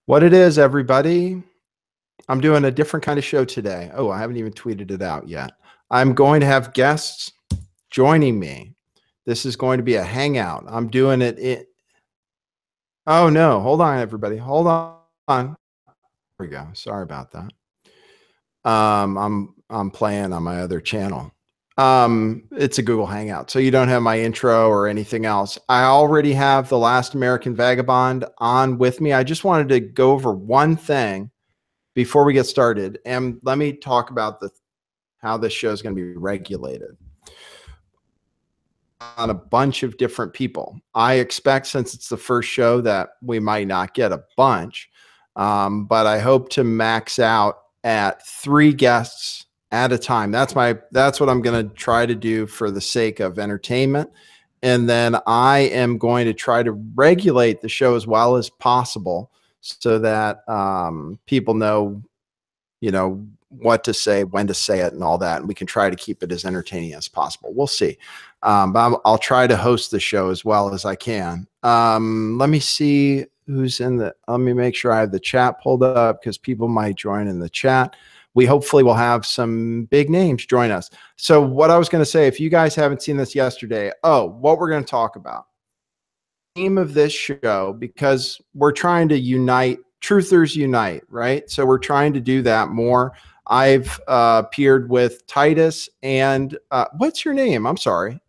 What it is, everybody. I'm doing a different kind of show today. Oh, I haven't even tweeted it out yet. I'm going to have guests joining me. This is going to be a hangout. I'm doing it. Oh no, hold on, everybody. Hold on. There we go. Sorry about that. I'm playing on my other channel. It's a Google Hangout, so you don't have my intro or anything else. I already have the Last American Vagabond on with me. I just wanted to go over one thing before we get started, and let me talk about how this show is going to be regulated on a bunch of different people. I expect, since it's the first show, that we might not get a bunch, but I hope to max out at 3 guests at a time. That's what I'm going to try to do for the sake of entertainment. And then I am going to try to regulate the show as well as possible so that people know, what to say, when to say it, and all that. And we can try to keep it as entertaining as possible. We'll see. But I'll try to host the show as well as I can. Let me see who's in let me make sure I have the chat pulled up, because people might join in the chat. We hopefully will have some big names join us. So what I was going to say, if you guys haven't seen this yesterday, what we're going to talk about. Theme of this show, because we're trying to unite, truthers unite, right? So we're trying to do that more. I've appeared with Titus and what's your name? I'm sorry.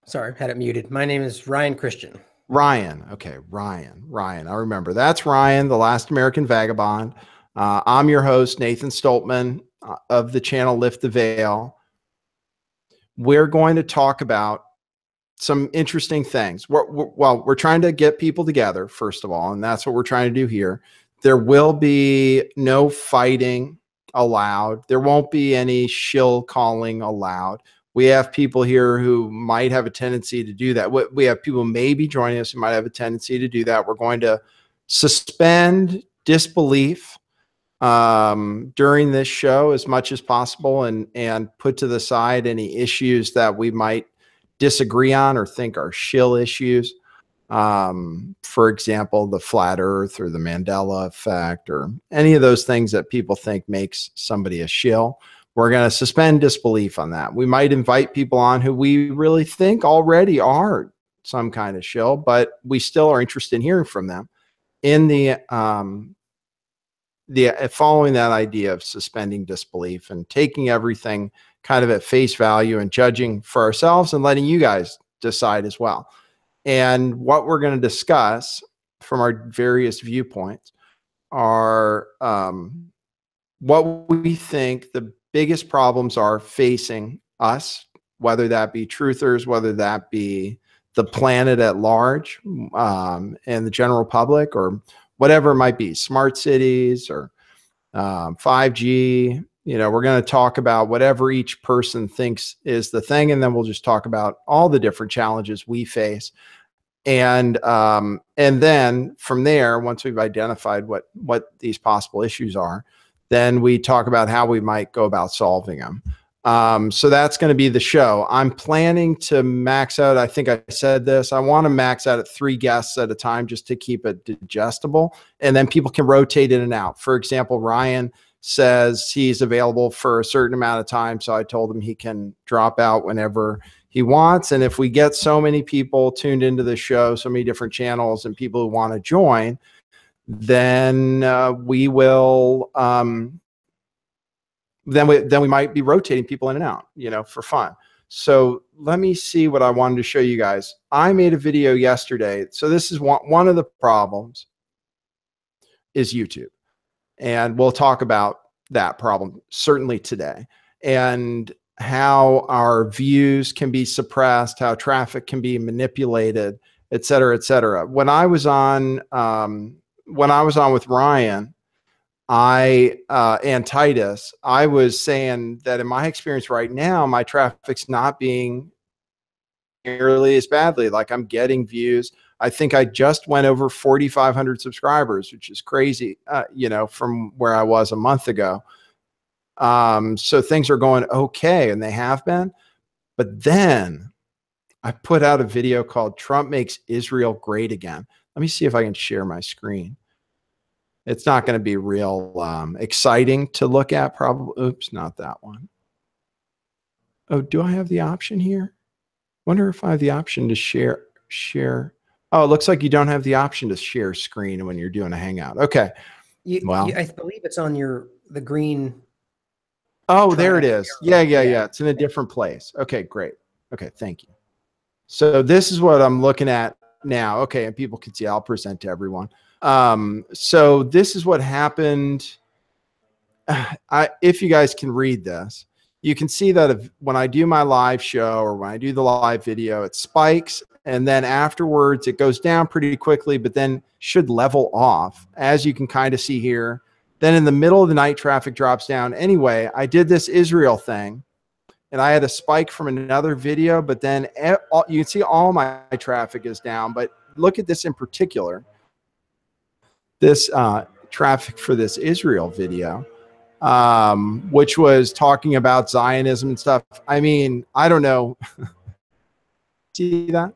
Sorry, had it muted. My name is Ryan Christian. Ryan. Okay, Ryan. I remember. That's Ryan, the Last American Vagabond. I'm your host, Nathan Stoltman, of the channel Lift the Veil. We're going to talk about some interesting things. We're trying to get people together, first of all, and that's what we're trying to do here. There will be no fighting allowed. There won't be any shill calling allowed. We have people here who might have a tendency to do that. We have people maybe joining us who might have a tendency to do that. We're going to suspend disbelief during this show as much as possible, and put to the side any issues that we might disagree on or think are shill issues. For example, the flat earth or the Mandela effect, or any of those things that people think makes somebody a shill. We're going to suspend disbelief on that. We might invite people on who we really think already are some kind of shill, but we still are interested in hearing from them in the following that idea of suspending disbelief and taking everything kind of at face value and judging for ourselves and letting you guys decide as well. And what we're going to discuss from our various viewpoints are what we think the biggest problems are facing us, whether that be truthers, whether that be the planet at large, and the general public, or whatever it might be, smart cities or 5G. We're going to talk about whatever each person thinks is the thing, and then we'll just talk about all the different challenges we face. And then from there, once we've identified what these possible issues are, then we talk about how we might go about solving them. So that's going to be the show. I'm planning to max out. I think I said this. I want to max out at 3 guests at a time, just to keep it digestible. And then people can rotate in and out. For example, Ryan says he's available for a certain amount of time. So I told him he can drop out whenever he wants. And if we get so many people tuned into the show, so many different channels and people who want to join, then we will then we might be rotating people in and out, for fun. So let me see what I wanted to show you guys. I made a video yesterday. So this is one of the problems is YouTube. And we'll talk about that problem certainly today, and how our views can be suppressed, how traffic can be manipulated, et cetera, et cetera. When I was on with Ryan, and Titus, I was saying that in my experience right now, my traffic's not being nearly as badly. Like, I'm getting views. I think I just went over 4,500 subscribers, which is crazy, from where I was a month ago. So things are going okay, and they have been. But then I put out a video called "Trump Makes Israel Great Again." Let me see if I can share my screen. It's not going to be real exciting to look at. Probably. Oops, not that one. Oh, do I have the option here? Wonder if I have the option to share. Oh, it looks like you don't have the option to share screen when you're doing a Hangout. Okay. Well, I believe it's on the green. Oh, there it is. Yeah. It's in a different place. Okay, great. Okay, thank you. So this is what I'm looking at now. Okay, and people can see. I'll present to everyone. So this is what happened. If you guys can read this, you can see that when I do my live show or when I do the live video, it spikes, and then afterwards it goes down pretty quickly, but then should level off, as you can kind of see here. Then in the middle of the night, traffic drops down. Anyway, I did this Israel thing, and I had a spike from another video, but then you can see all my traffic is down. But look at this in particular, this traffic for this Israel video, which was talking about Zionism and stuff. I mean, I don't know. See that?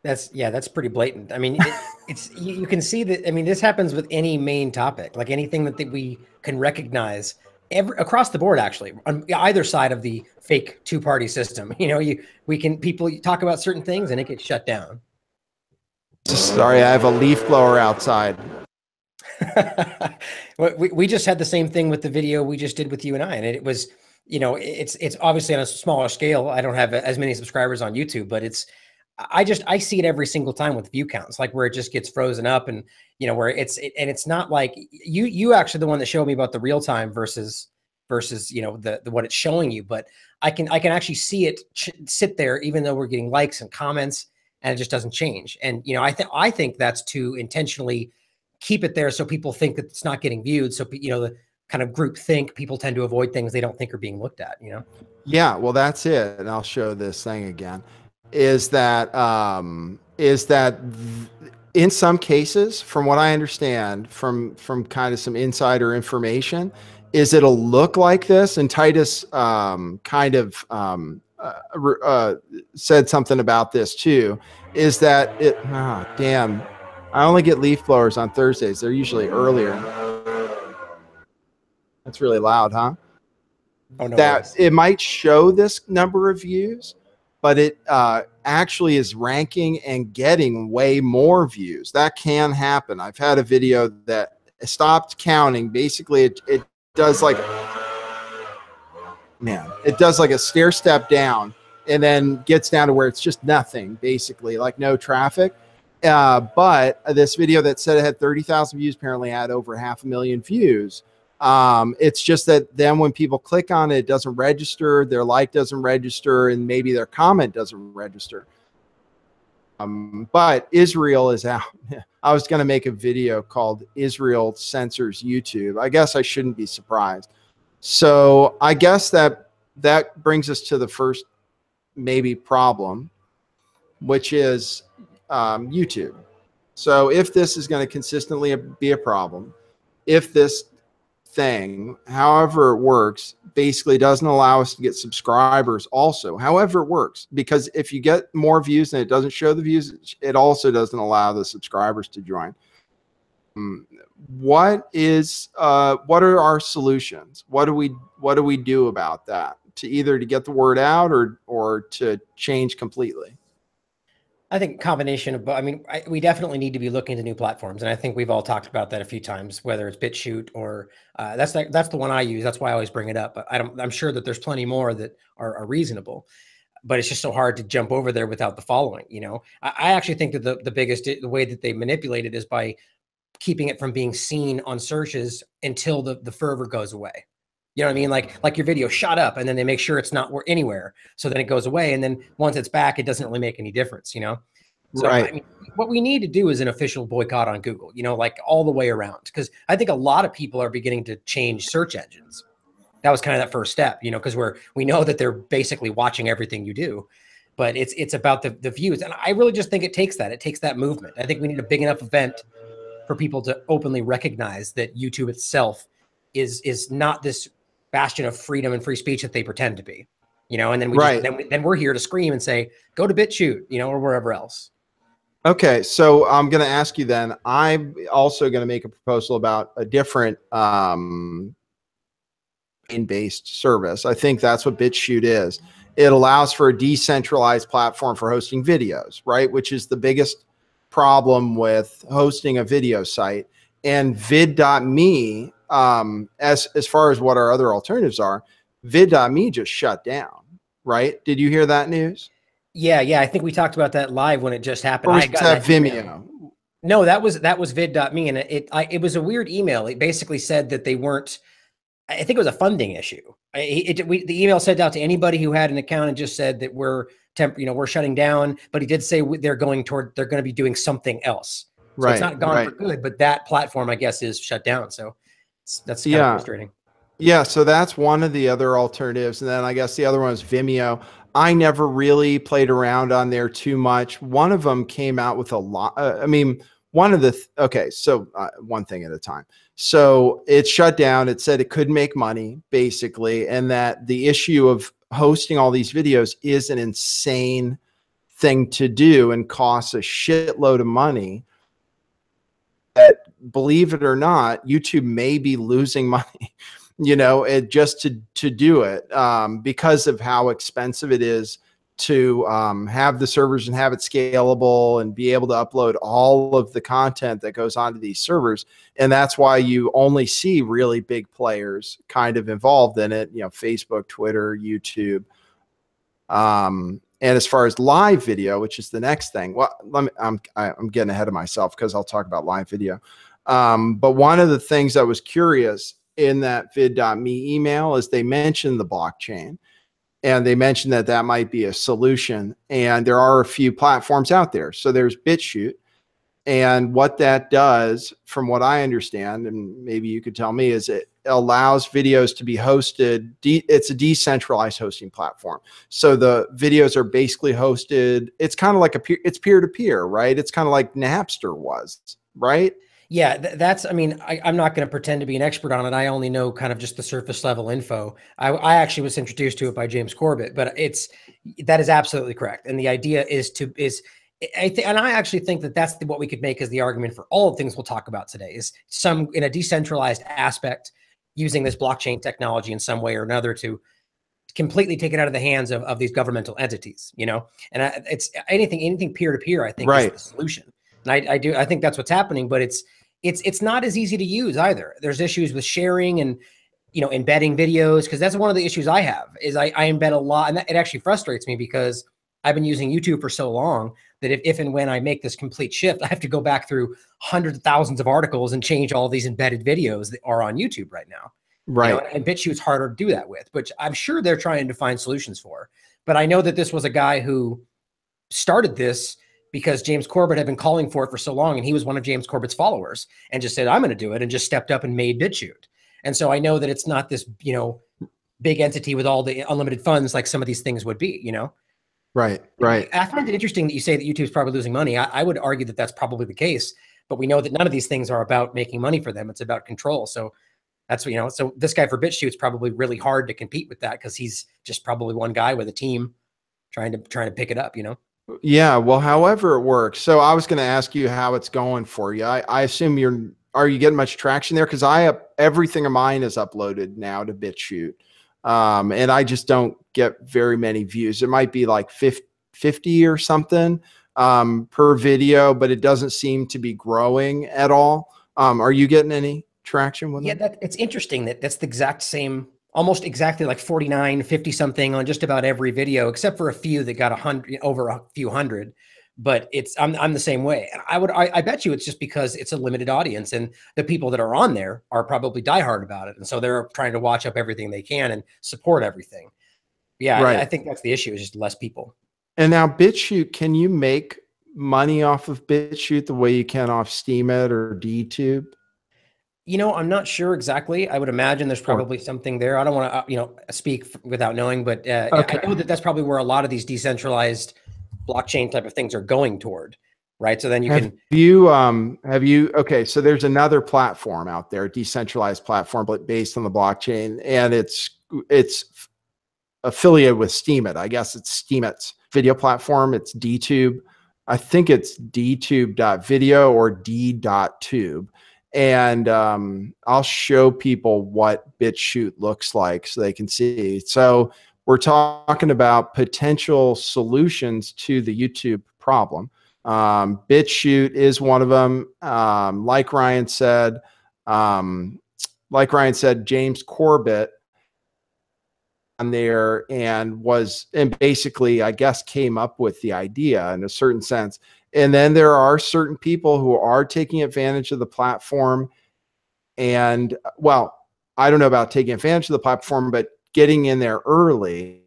That's pretty blatant. I mean, it's you can see that. I mean, this happens with any main topic, like anything that we can recognize across the board, actually, on either side of the fake two-party system. You know, people talk about certain things and it gets shut down. Sorry, I have a leaf blower outside. we just had the same thing with the video we just did with you and I, and it was, you know, it's obviously on a smaller scale. I don't have as many subscribers on YouTube, but I see it every single time with view counts, like where it just gets frozen up, and you know, where it's not like you actually the one that showed me about the real time versus you know the what it's showing you, but I can actually see it sit there even though we're getting likes and comments, and it just doesn't change. And you know, I think that's to intentionally keep it there so people think that it's not getting viewed. So you know, the kind of group think, people tend to avoid things they don't think are being looked at. You know? Yeah. Well, that's it. And I'll show this thing again. Is that in some cases, from what I understand from kind of some insider information, is it'll look like this. And Titus said something about this too, is that damn, I only get leaf blowers on Thursdays. They're usually earlier. That's really loud, huh? Oh, no that worries. It might show this number of views, but it actually is ranking and getting way more views. That can happen. I've had a video that stopped counting. Basically, it does like, it does like a stair step down and then gets down to where it's just nothing, basically, like no traffic. But this video that said it had 30,000 views apparently had over 500,000 views. It's just that then when people click on it, it doesn't register, their like doesn't register, and maybe their comment doesn't register. But Israel is out. I was going to make a video called Israel Censors YouTube. I guess I shouldn't be surprised. So I guess that brings us to the first maybe problem, which is YouTube. So if this is going to consistently be a problem, if this thing, however it works, basically doesn't allow us to get subscribers also, however it works, because if you get more views and it doesn't show the views, it also doesn't allow the subscribers to join. What are our solutions? What do we do about that to either to get the word out or to change completely? I think combination of both. I mean, we definitely need to be looking to new platforms, and I think we've all talked about that a few times. Whether it's BitChute or that's the one I use. That's why I always bring it up. But I'm sure that there's plenty more that are reasonable, but it's just so hard to jump over there without the following. You know, I actually think that the way that they manipulate it is by keeping it from being seen on searches until the fervor goes away. You know what I mean? Like your video shot up and then they make sure it's not anywhere. So then it goes away. And then once it's back, it doesn't really make any difference, you know? So right. I mean, what we need to do is an official boycott on Google, you know, like all the way around. Because I think a lot of people are beginning to change search engines. That was kind of that first step, you know, because we know that they're basically watching everything you do. But it's about the views. And I really just think it takes that movement. I think we need a big enough event for people to openly recognize that YouTube itself is not this bastion of freedom and free speech that they pretend to be, you know, and then then we're here to scream and say, go to BitChute, you know, or wherever else. Okay, so I'm going to ask you then. I'm also going to make a proposal about a different based service. I think that's what BitChute is. It allows for a decentralized platform for hosting videos, right? Which is the biggest problem with hosting a video site. And vid.me, as far as what our other alternatives are, vid.me just shut down, right? Did you hear that news? Yeah, yeah. I think we talked about that live when it just happened. Or I was had gotten that that email. Vimeo? No, that was vid.me, and it was a weird email. It basically said that they weren't. I think it was a funding issue. The email sent out to anybody who had an account and just said that we're shutting down. But he did say they're going to be doing something else. So it's Right, not gone for good, but that platform, I guess, is shut down. So that's kind of yeah. frustrating. Yeah, so that's one of the other alternatives. And then I guess the other one is Vimeo. I never really played around on there too much. One of them came out with a lot. One of the, okay, so one thing at a time. So it shut down. It said it couldn't make money, basically, and that the issue of hosting all these videos is an insane thing to do and costs a shitload of money. That, believe it or not, YouTube may be losing money, it just to do it because of how expensive it is to have the servers and have it scalable and be able to upload all of the content that goes onto these servers. And that's why you only see really big players kind of involved in it, Facebook, Twitter, YouTube. And as far as live video, which is the next thing, well, I'm getting ahead of myself because I'll talk about live video. But one of the things that was curious in that vid.me email is they mentioned the blockchain, and they mentioned that that might be a solution. And there are a few platforms out there. So there's BitChute. And what that does, from what I understand, and maybe you could tell me, is it allows videos to be hosted. It's a decentralized hosting platform. So the videos are basically hosted. It's kind of like it's peer-to-peer, right? It's kind of like Napster was, right? Yeah, I'm not going to pretend to be an expert on it. I only know kind of just the surface level info. I actually was introduced to it by James Corbett, but that is absolutely correct. And the idea and I actually think that that's what we could make as the argument for all of things we'll talk about today is some in a decentralized aspect using this blockchain technology in some way or another to completely take it out of the hands of these governmental entities, and it's anything peer-to-peer, I think, Right. is the solution. And I think that's what's happening, but it's not as easy to use either. There's issues with sharing and, embedding videos. Cause that's one of the issues I have is I embed a lot, and it actually frustrates me because I've been using YouTube for so long that if and when I make this complete shift, I have to go back through hundreds of thousands of articles and change all these embedded videos that are on YouTube right now. Right. And BitChute's harder to do that with, which I'm sure they're trying to find solutions for. But I know that this was a guy who started this because James Corbett had been calling for it for so long, and he was one of James Corbett's followers and just said, I'm going to do it, and just stepped up and made BitChute. And so I know that it's not this, big entity with all the unlimited funds like some of these things would be, Right. Right. I find it interesting that you say that YouTube's probably losing money. I would argue that that's probably the case, but we know that none of these things are about making money for them. It's about control. So that's, so this guy for BitChute's probably really hard to compete with that because he's just probably one guy with a team trying to pick it up, Yeah. Well, however it works. So I was going to ask you how it's going for you. I assume are you getting much traction there? Cause everything of mine is uploaded now to BitChute. And I just don't get very many views. It might be like 50 or something, per video, but it doesn't seem to be growing at all. Are you getting any traction with it? It's interesting that's the exact same, almost exactly like 49, 50 something on just about every video, except for a few that got over a few hundred. But I'm the same way. I bet you it's just because it's a limited audience, and the people that are on there are probably diehard about it, and so they're trying to watch up everything they can and support everything. Yeah, Right. I think that's the issue, is just less people. And now BitChute, can you make money off of BitChute the way you can off Steemit or DTube? I'm not sure exactly. I would imagine there's probably something there. I don't want to, speak without knowing, but Okay. I know that that's probably where a lot of these decentralized blockchain type of things are going toward, right? So then okay, so there's another platform out there, decentralized platform, but based on the blockchain, and it's affiliated with Steemit. I guess it's Steemit's video platform. It's DTube. I think it's dtube.video or d.tube. And I'll show people what BitChute looks like so they can see. So we're talking about potential solutions to the YouTube problem. BitChute is one of them. Like Ryan said, James Corbett on there and basically, I guess, came up with the idea in a certain sense. And then there are certain people who are taking advantage of the platform. And well, I don't know about taking advantage of the platform, but getting in there early.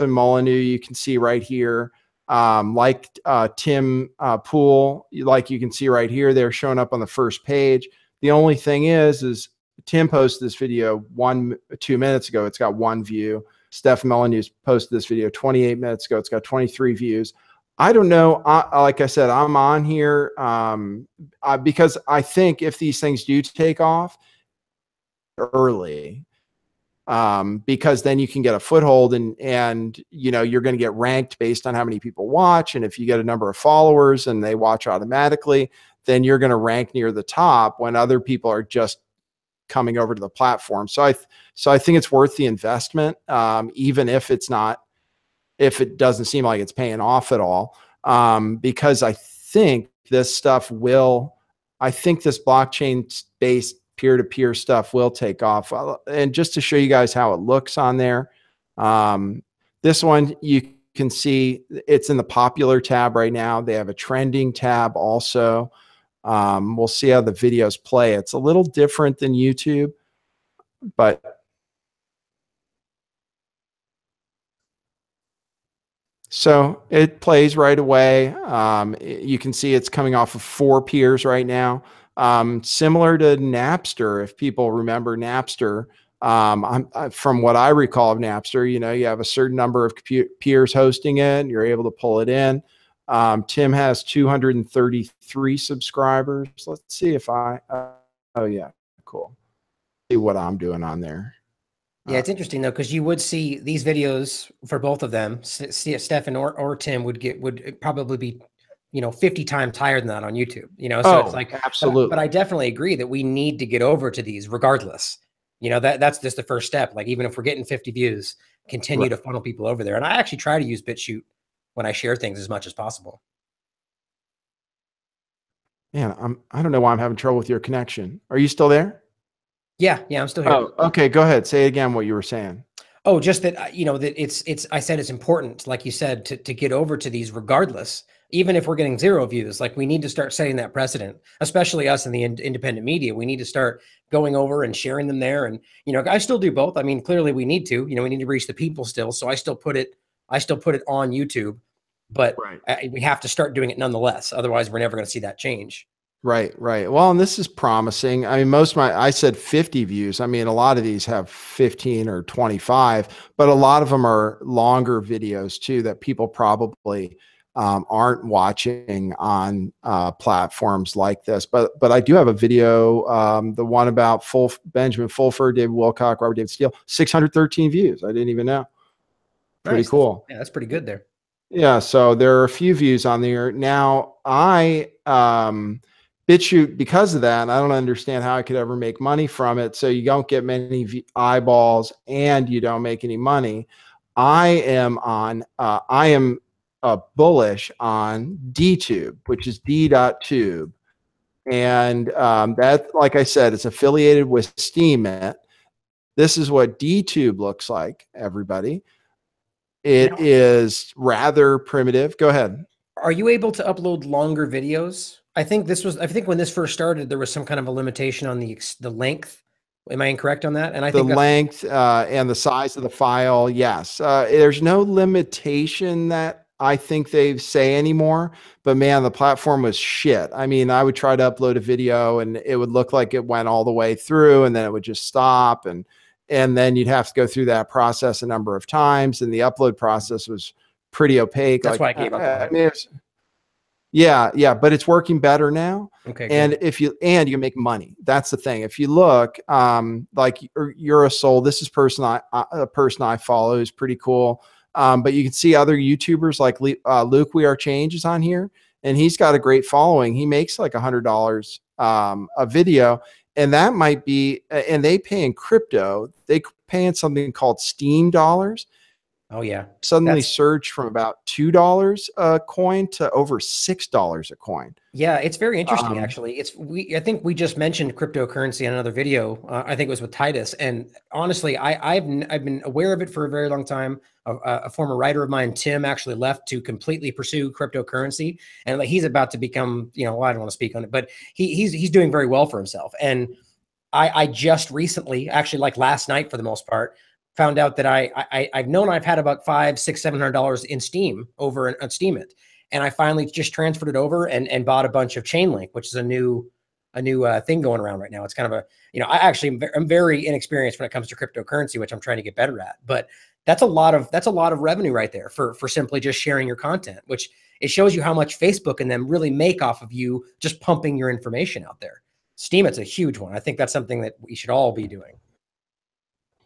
And Molyneux, you can see right here, Tim Pool, like you can see right here, they're showing up on the first page. The only thing is Tim posted this video 2 minutes ago. It's got 1 view. Steph Molyneux posted this video 28 minutes ago. It's got 23 views. I don't know. Like I said, I'm on here because I think if these things do take off early, because then you can get a foothold and you know, you're going to get ranked based on how many people watch. And if you get a number of followers and they watch automatically, then you're going to rank near the top when other people are just coming over to the platform. So I think it's worth the investment, even if it doesn't seem like it's paying off at all, because I think this blockchain-based peer-to-peer stuff will take off. And just to show you guys how it looks on there, this one, you can see it's in the popular tab right now. They have a trending tab also. We'll see how the videos play. It's a little different than YouTube, but so it plays right away. You can see it's coming off of 4 peers right now. Similar to Napster, if people remember Napster, from what I recall of Napster, you know, you have a certain number of peers hosting it, and you're able to pull it in. Tim has 233 subscribers. Let's see if oh yeah, cool. See what I'm doing on there. Yeah, it's interesting though, because you would see these videos for both of them. Stefan or Tim would probably be, you know, 50 times higher than that on YouTube. You know, so it's like absolutely. But I definitely agree that we need to get over to these regardless. You know, that's just the first step. Like even if we're getting 50 views, continue to funnel people over there. And I actually try to use BitChute when I share things as much as possible. Man, I don't know why I'm having trouble with your connection. Are you still there? Yeah, I'm still here. Oh, okay. Go ahead. Say again what you were saying. Oh, just that, you know, that I said it's important, like you said, to get over to these regardless, even if we're getting 0 views. Like we need to start setting that precedent, especially us in the independent media. We need to start going over and sharing them there. And, you know, I still do both. I mean, clearly we need to, you know, we need to reach the people still. So I still put it on YouTube, but we have to start doing it nonetheless. Otherwise, we're never going to see that change. Right. Well, and this is promising. I mean, I said 50 views. I mean, a lot of these have 15 or 25, but a lot of them are longer videos too that people probably aren't watching on platforms like this. But I do have a video, the one about Benjamin Fulford, David Wilcock, Robert David Steele, 613 views. I didn't even know. Pretty cool. Yeah, that's pretty good there. Yeah, so there are a few views on there. Now, BitChute, because of that, I don't understand how I could ever make money from it. So you don't get many eyeballs and you don't make any money. I am bullish on DTube, which is d.tube. And that, like I said, it's affiliated with Steemit. This is what DTube looks like, everybody. It is rather primitive. Go ahead. Are you able to upload longer videos? I think when this first started, there was some kind of a limitation on the length. Am I incorrect on that? And I think the length and the size of the file. Yes. There's no limitation that I think they say anymore, but man, the platform was shit. I mean, I would try to upload a video and it would look like it went all the way through and then it would just stop. And then you'd have to go through that process a number of times. And the upload process was pretty opaque. That's why I gave up on it. I mean, yeah, but it's working better now. Okay. And you can make money. That's the thing. If you look, like Eurosol, this is a person I follow is pretty cool. But you can see other YouTubers like Luke We Are Change is on here, and he's got a great following. He makes like $100 a video, and that might be, and they pay in crypto. They pay in something called Steam dollars. Oh yeah. Suddenly surged from about $2 a coin to over $6 a coin. Yeah, it's very interesting, actually. I think we just mentioned cryptocurrency in another video. I think it was with Titus. And honestly, I've been aware of it for a very long time. A former writer of mine, Tim, actually left to completely pursue cryptocurrency, and like he's about to become, well, I don't want to speak on it, but he's doing very well for himself. And I just recently, actually like last night for the most part, found out that I've known I've had about $500, $600, $700 in Steam over on Steam it. And I finally just transferred it over and bought a bunch of Chainlink, which is a new thing going around right now. It's kind of I'm very inexperienced when it comes to cryptocurrency, which I'm trying to get better at. But that's a lot of revenue right there for simply just sharing your content, which it shows you how much Facebook and them really make off of you just pumping your information out there. Steam, it's a huge one. I think that's something that we should all be doing.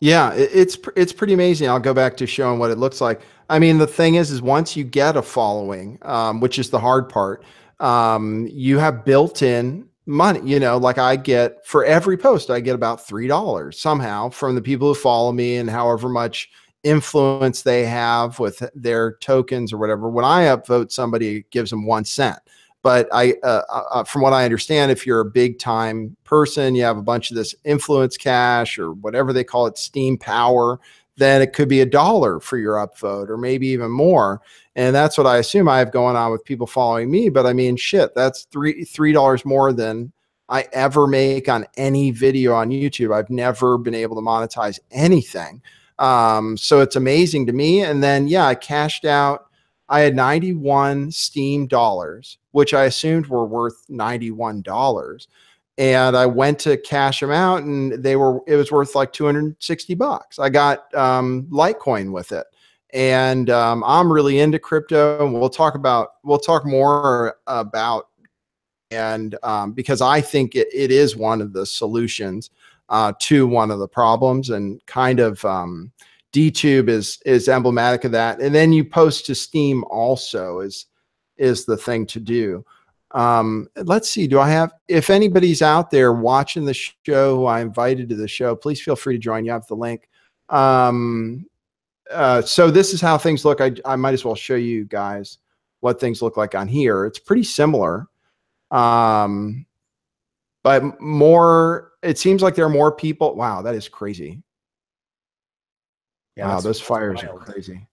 Yeah, it's pretty amazing. I'll go back to showing what it looks like. I mean, the thing is once you get a following, which is the hard part, you have built-in money. Like I get, for every post, I get about $3 somehow from the people who follow me, and however much influence they have with their tokens or whatever. When I upvote somebody, it gives them 1 cent. But from what I understand, if you're a big time person, you have a bunch of this influence cash or whatever they call it, Steam power, then it could be $1 for your upvote or maybe even more. And that's what I assume I have going on with people following me. But I mean, shit, that's $3 more than I ever make on any video on YouTube. I've never been able to monetize anything. So it's amazing to me. And then, yeah, I cashed out. I had 91 Steam dollars, which I assumed were worth $91. And I went to cash them out, and it was worth like $260. I got Litecoin with it. And I'm really into crypto, and we'll talk more about, and because I think it is one of the solutions to one of the problems, and kind of DTube is emblematic of that. And then you post to Steam also is the thing to do. Let's see, if anybody's out there watching the show who I invited to the show, please feel free to join. You have the link. So this is how things look. I might as well show you guys what things look like on here. It's pretty similar. But it seems like there are more people. Wow, that is crazy. Yeah, wow, those fires are crazy.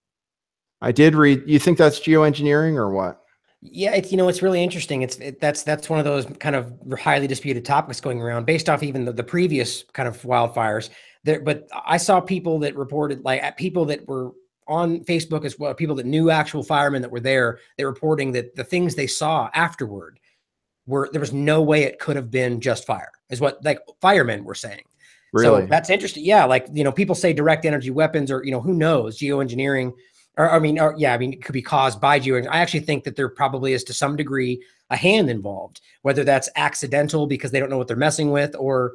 I did read. You think that's geoengineering or what? Yeah, it's really interesting. That's one of those kind of highly disputed topics going around, based off even the previous kind of wildfires. But I saw people that reported, like people that were on Facebook as well, people that knew actual firemen that were there. They're reporting that the things they saw afterward there was no way it could have been just fire, is what like firemen were saying. Really? So that's interesting. Yeah. Like, people say direct energy weapons, or, who knows, geoengineering, it could be caused by geoengineering. I actually think that there probably is to some degree a hand involved, whether that's accidental because they don't know what they're messing with, or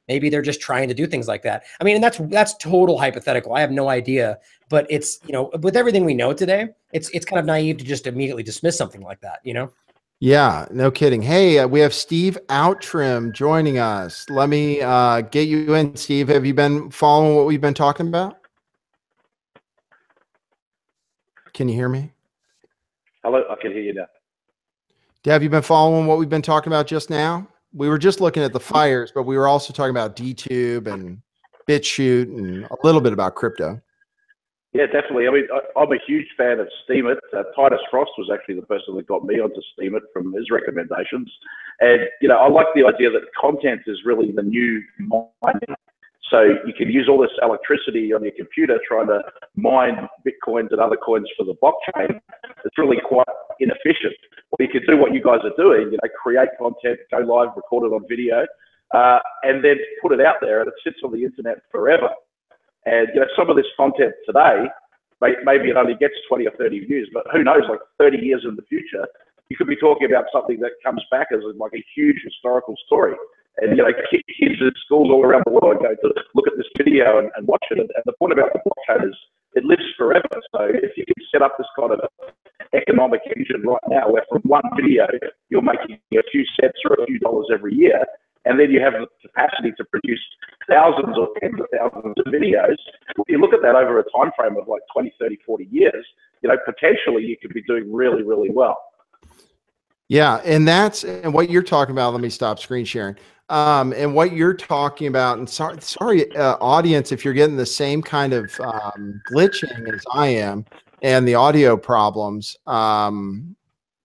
maybe they're just trying to do things like that. I mean, and that's total hypothetical. I have no idea, but it's, with everything we know today, it's kind of naive to just immediately dismiss something like that, Yeah, no kidding. Hey, we have Steve Outtrim joining us. Let me get you in, Steve. Have you been following what we've been talking about? Can you hear me? Hello, I can hear you now. Have you been following what we've been talking about just now? We were just looking at the fires, but we were also talking about DTube and BitChute and a little bit about crypto. Yeah, definitely. I mean, I'm a huge fan of Steemit. Titus Frost was actually the person that got me onto Steemit from his recommendations. And, I like the idea that content is really the new mining. So you can use all this electricity on your computer trying to mine Bitcoins and other coins for the blockchain. It's really quite inefficient. Well, you can do what you guys are doing, create content, go live, record it on video, and then put it out there, and it sits on the internet forever. And some of this content today, maybe it only gets 20 or 30 views, but who knows, like 30 years in the future, you could be talking about something that comes back as like a huge historical story. And kids at schools all around the world go to look at this video and watch it. And the point about the blockchain is it lives forever. So if you can set up this kind of economic engine right now, where from one video you're making a few cents or a few dollars every year, and then you have the capacity to produce thousands or tens of thousands of videos. If you look at that over a time frame of like 20, 30, 40 years, potentially you could be doing really, really well. Yeah, and what you're talking about. Let me stop screen sharing. And what you're talking about, and sorry, audience, if you're getting the same kind of glitching as I am, and the audio problems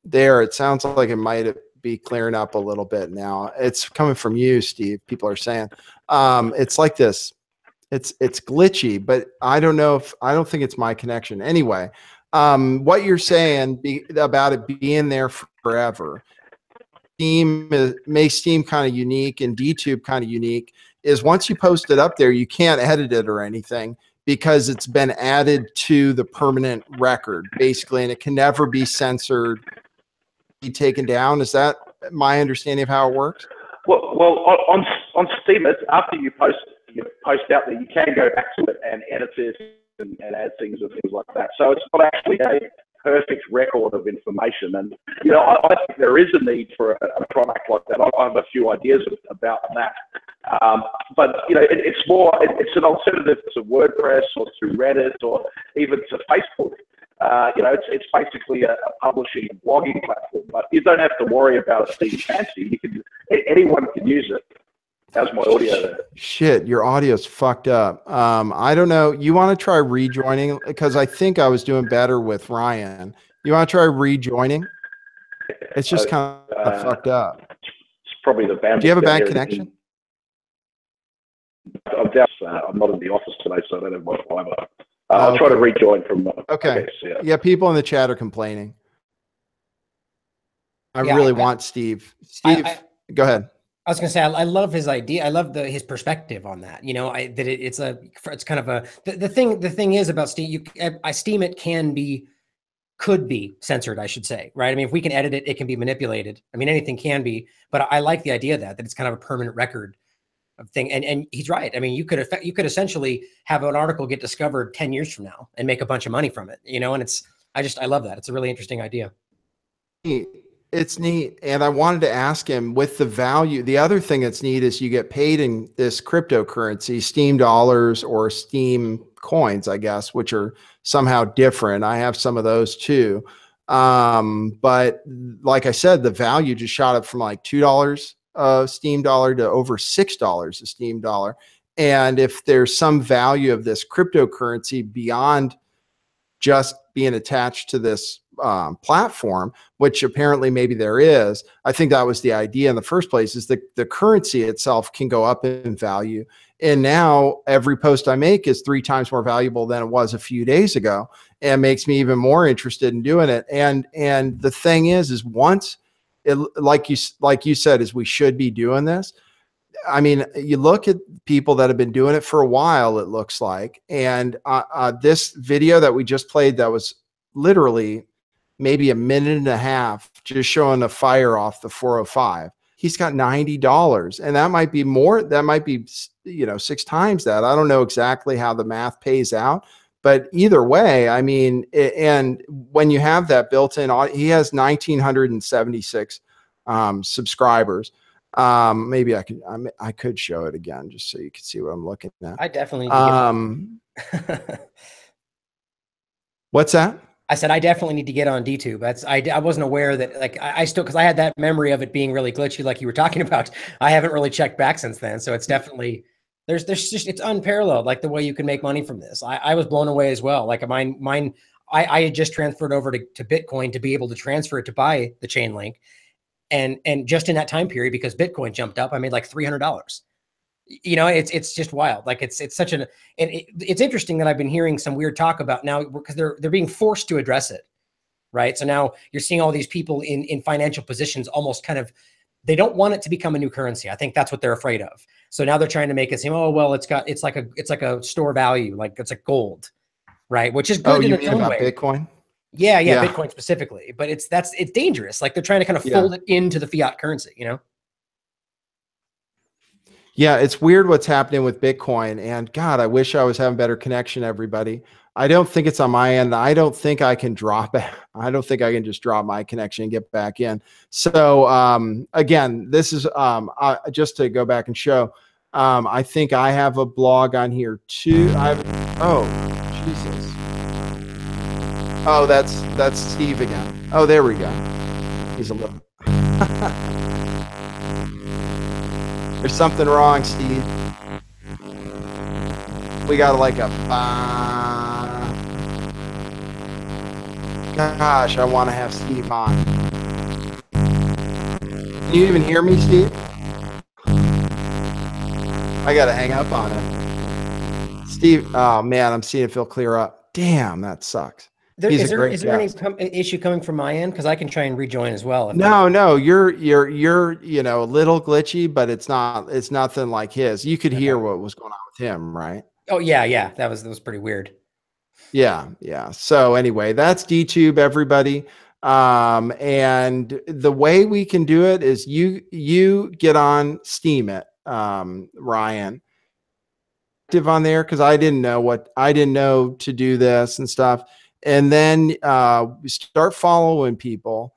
there, it sounds like it might be clearing up a little bit now. It's coming from you, Steve. People are saying it's like this. It's glitchy, but I don't think it's my connection. Anyway, what you're saying about it being there forever. Makes Steam kind of unique and DTube kind of unique is once you post it up there, you can't edit it or anything because it's been added to the permanent record basically, and it can never be censored, be taken down. Is that my understanding of how it works? Well, on Steam, it's after you post out there, you can go back to it and edit it and add things and things like that. So it's not actually a perfect record of information. And, I think there is a need for a product like that. I have a few ideas about that. But, it's an alternative to WordPress or to Reddit or even to Facebook. It's basically a publishing blogging platform, but you don't have to worry about it being fancy. Anyone can use it. How's my audio there? Shit, your audio's fucked up. I don't know. You want to try rejoining? Because I think I was doing better with Ryan. You want to try rejoining? It's just kind of fucked up. It's probably the bandwidth. Do you have a bad connection? I'm not in the office today, so I don't have my fiber. I'll try to rejoin from. Okay. Yeah, people in the chat are complaining. I really want Steve. Steve, go ahead. I was going to say, I love his idea. I love his perspective on that. It's kind of the thing is about Steam. Steam it could be censored, I should say, right? I mean, if we can edit it, it can be manipulated. I mean, anything can be, but I like the idea that it's kind of a permanent record of thing. And he's right. I mean, you could essentially have an article get discovered 10 years from now and make a bunch of money from it, and I love that. It's a really interesting idea. It's neat. And I wanted to ask him with the value. The other thing that's neat is you get paid in this cryptocurrency, Steam dollars or Steam coins, I guess, which are somehow different. I have some of those too. But like I said, the value just shot up from like $2 a Steam dollar to over $6 a Steam dollar. And if there's some value of this cryptocurrency beyond just being attached to this platform, which apparently maybe there is, I think that was the idea in the first place, is the currency itself can go up in value. And now every post I make is 3 times more valuable than it was a few days ago, and makes me even more interested in doing it. And the thing is once it, like you said, is we should be doing this. I mean, you look at people that have been doing it for a while, it looks like, and this video that we just played, that was literally maybe a minute and a half, just showing a fire off the 405. He's got $90, and that might be more. That might be 6 times that. I don't know exactly how the math pays out, but either way, I mean, and when you have that built-in, he has 1,976 subscribers. Maybe I could show it again just so you can see what I'm looking at. I definitely What's that? I said I definitely need to get on DTube. I wasn't aware that, like, I still, because I had that memory of it being really glitchy, like you were talking about. I haven't really checked back since then, so it's definitely there's just, it's unparalleled, like the way you can make money from this. I was blown away as well. Like mine I had just transferred over to Bitcoin to be able to transfer it to buy the chain link, and just in that time period, because Bitcoin jumped up, I made like $300. It's just wild. Like it's such an, and it's interesting that I've been hearing some weird talk about now, because they're being forced to address it, right? So now you're seeing all these people in financial positions almost kind of, they don't want it to become a new currency. I think that's what they're afraid of. So now they're trying to make it seem, oh well, it's like a store value, like it's like gold, right? Which is good. Oh, you mean about Bitcoin? Yeah, Bitcoin specifically, but it's dangerous. Like they're trying to kind of fold it into the fiat currency, Yeah, it's weird what's happening with Bitcoin, and God, I wish I was having better connection, everybody. I don't think it's on my end. I don't think I can drop it. I don't think I can just drop my connection and get back in. So again, this is just to go back and show. I think I have a blog on here too. Oh, Jesus. Oh, that's Steve again. Oh, there we go. He's a little. There's something wrong, Steve. We got like a. Gosh, I want to have Steve on. Can you even hear me, Steve? I got to hang up on him. Steve, oh man, I'm seeing Phil clear up. Damn, that sucks. Is there any issue coming from my end? Because I can try and rejoin as well. No, you're a little glitchy, but it's nothing like his. You could hear what was going on with him, right? Oh yeah, that was pretty weird. Yeah. So anyway, that's DTube, everybody. And the way we can do it is you get on Steam it, Ryan, active on there, because I didn't know to do this and stuff. And then we start following people,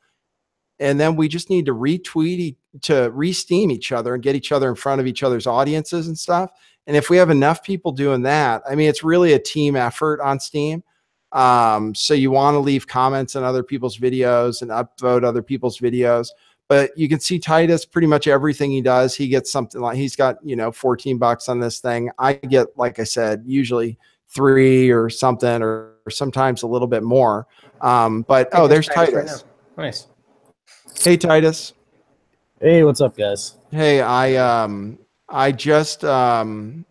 and then we just need to re-steam each other and get each other in front of each other's audiences and stuff. And if we have enough people doing that, I mean, it's really a team effort on Steam. So you want to leave comments on other people's videos and upvote other people's videos. But you can see Titus, pretty much everything he does, he gets something like, he's got, $14 on this thing. I get, like I said, usually 3 or something, or sometimes a little bit more. But oh, there's Titus. Right, nice. Hey, Titus. Hey, what's up, guys? Hey, I just am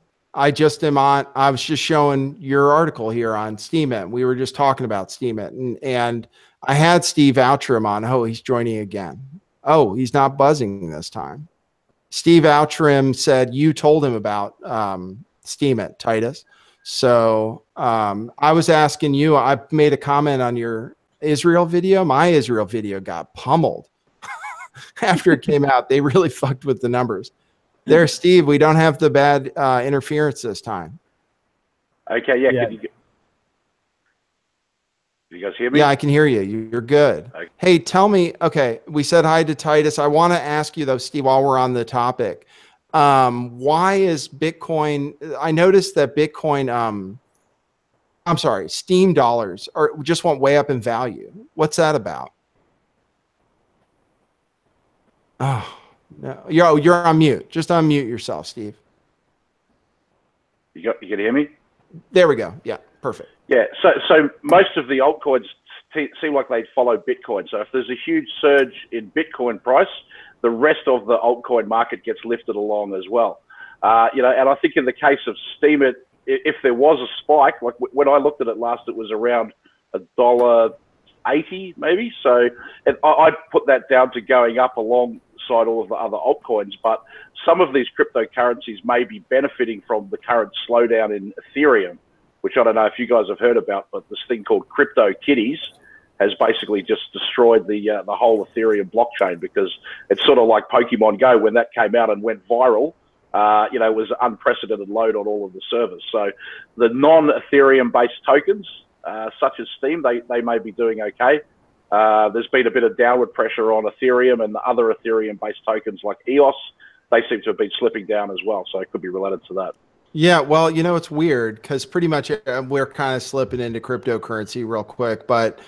on. I was just showing your article here on Steemit. We were just talking about Steemit, and I had Steve Outtrim on. Oh, he's joining again. Oh, he's not buzzing this time. Steve Outtrim said you told him about Steemit, Titus. So I was asking you. I made a comment on your Israel video. My Israel video got pummeled after it came out. They really fucked with the numbers. There, Steve, we don't have the bad interference this time. Okay, yeah. Can you guys hear me? Yeah, I can hear you. You're good. Okay. Hey, tell me, okay, we said hi to Titus. I want to ask you, though, Steve, while we're on the topic, why is Bitcoin, I noticed that Bitcoin, I'm sorry, Steam dollars just went way up in value. What's that about? Oh. No, you're on mute. Just unmute yourself, Steve. You can hear me? There we go. Yeah, perfect. Yeah, so most of the altcoins seem like they follow Bitcoin. So if there's a huge surge in Bitcoin price, the rest of the altcoin market gets lifted along as well. And I think in the case of Steemit, if there was a spike, like when I looked at it last, it was around $1.80 maybe. So I'd put that down to going up alongside all of the other altcoins, but some of these cryptocurrencies may be benefiting from the current slowdown in Ethereum, which I don't know if you guys have heard about, but this thing called Crypto Kitties has basically just destroyed the whole Ethereum blockchain, because it's sort of like Pokemon Go. When that came out and went viral, it was unprecedented load on all of the servers. So the non-Ethereum based tokens, such as Steem, they may be doing okay. There's been a bit of downward pressure on Ethereum, and the other Ethereum-based tokens like EOS, they seem to have been slipping down as well. So it could be related to that. Yeah, well, it's weird because pretty much we're kind of slipping into cryptocurrency real quick, but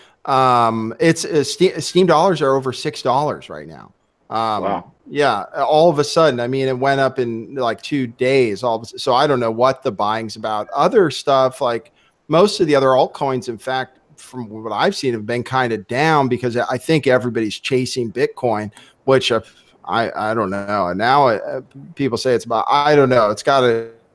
Steam dollars are over $6 right now. Wow. Yeah, all of a sudden, I mean, it went up in like 2 days. So I don't know what the buying's about. Other stuff, like most of the other altcoins, in fact, from what I've seen, have been kind of down because I think everybody's chasing Bitcoin, which I don't know. And now people say it's about, I don't know. It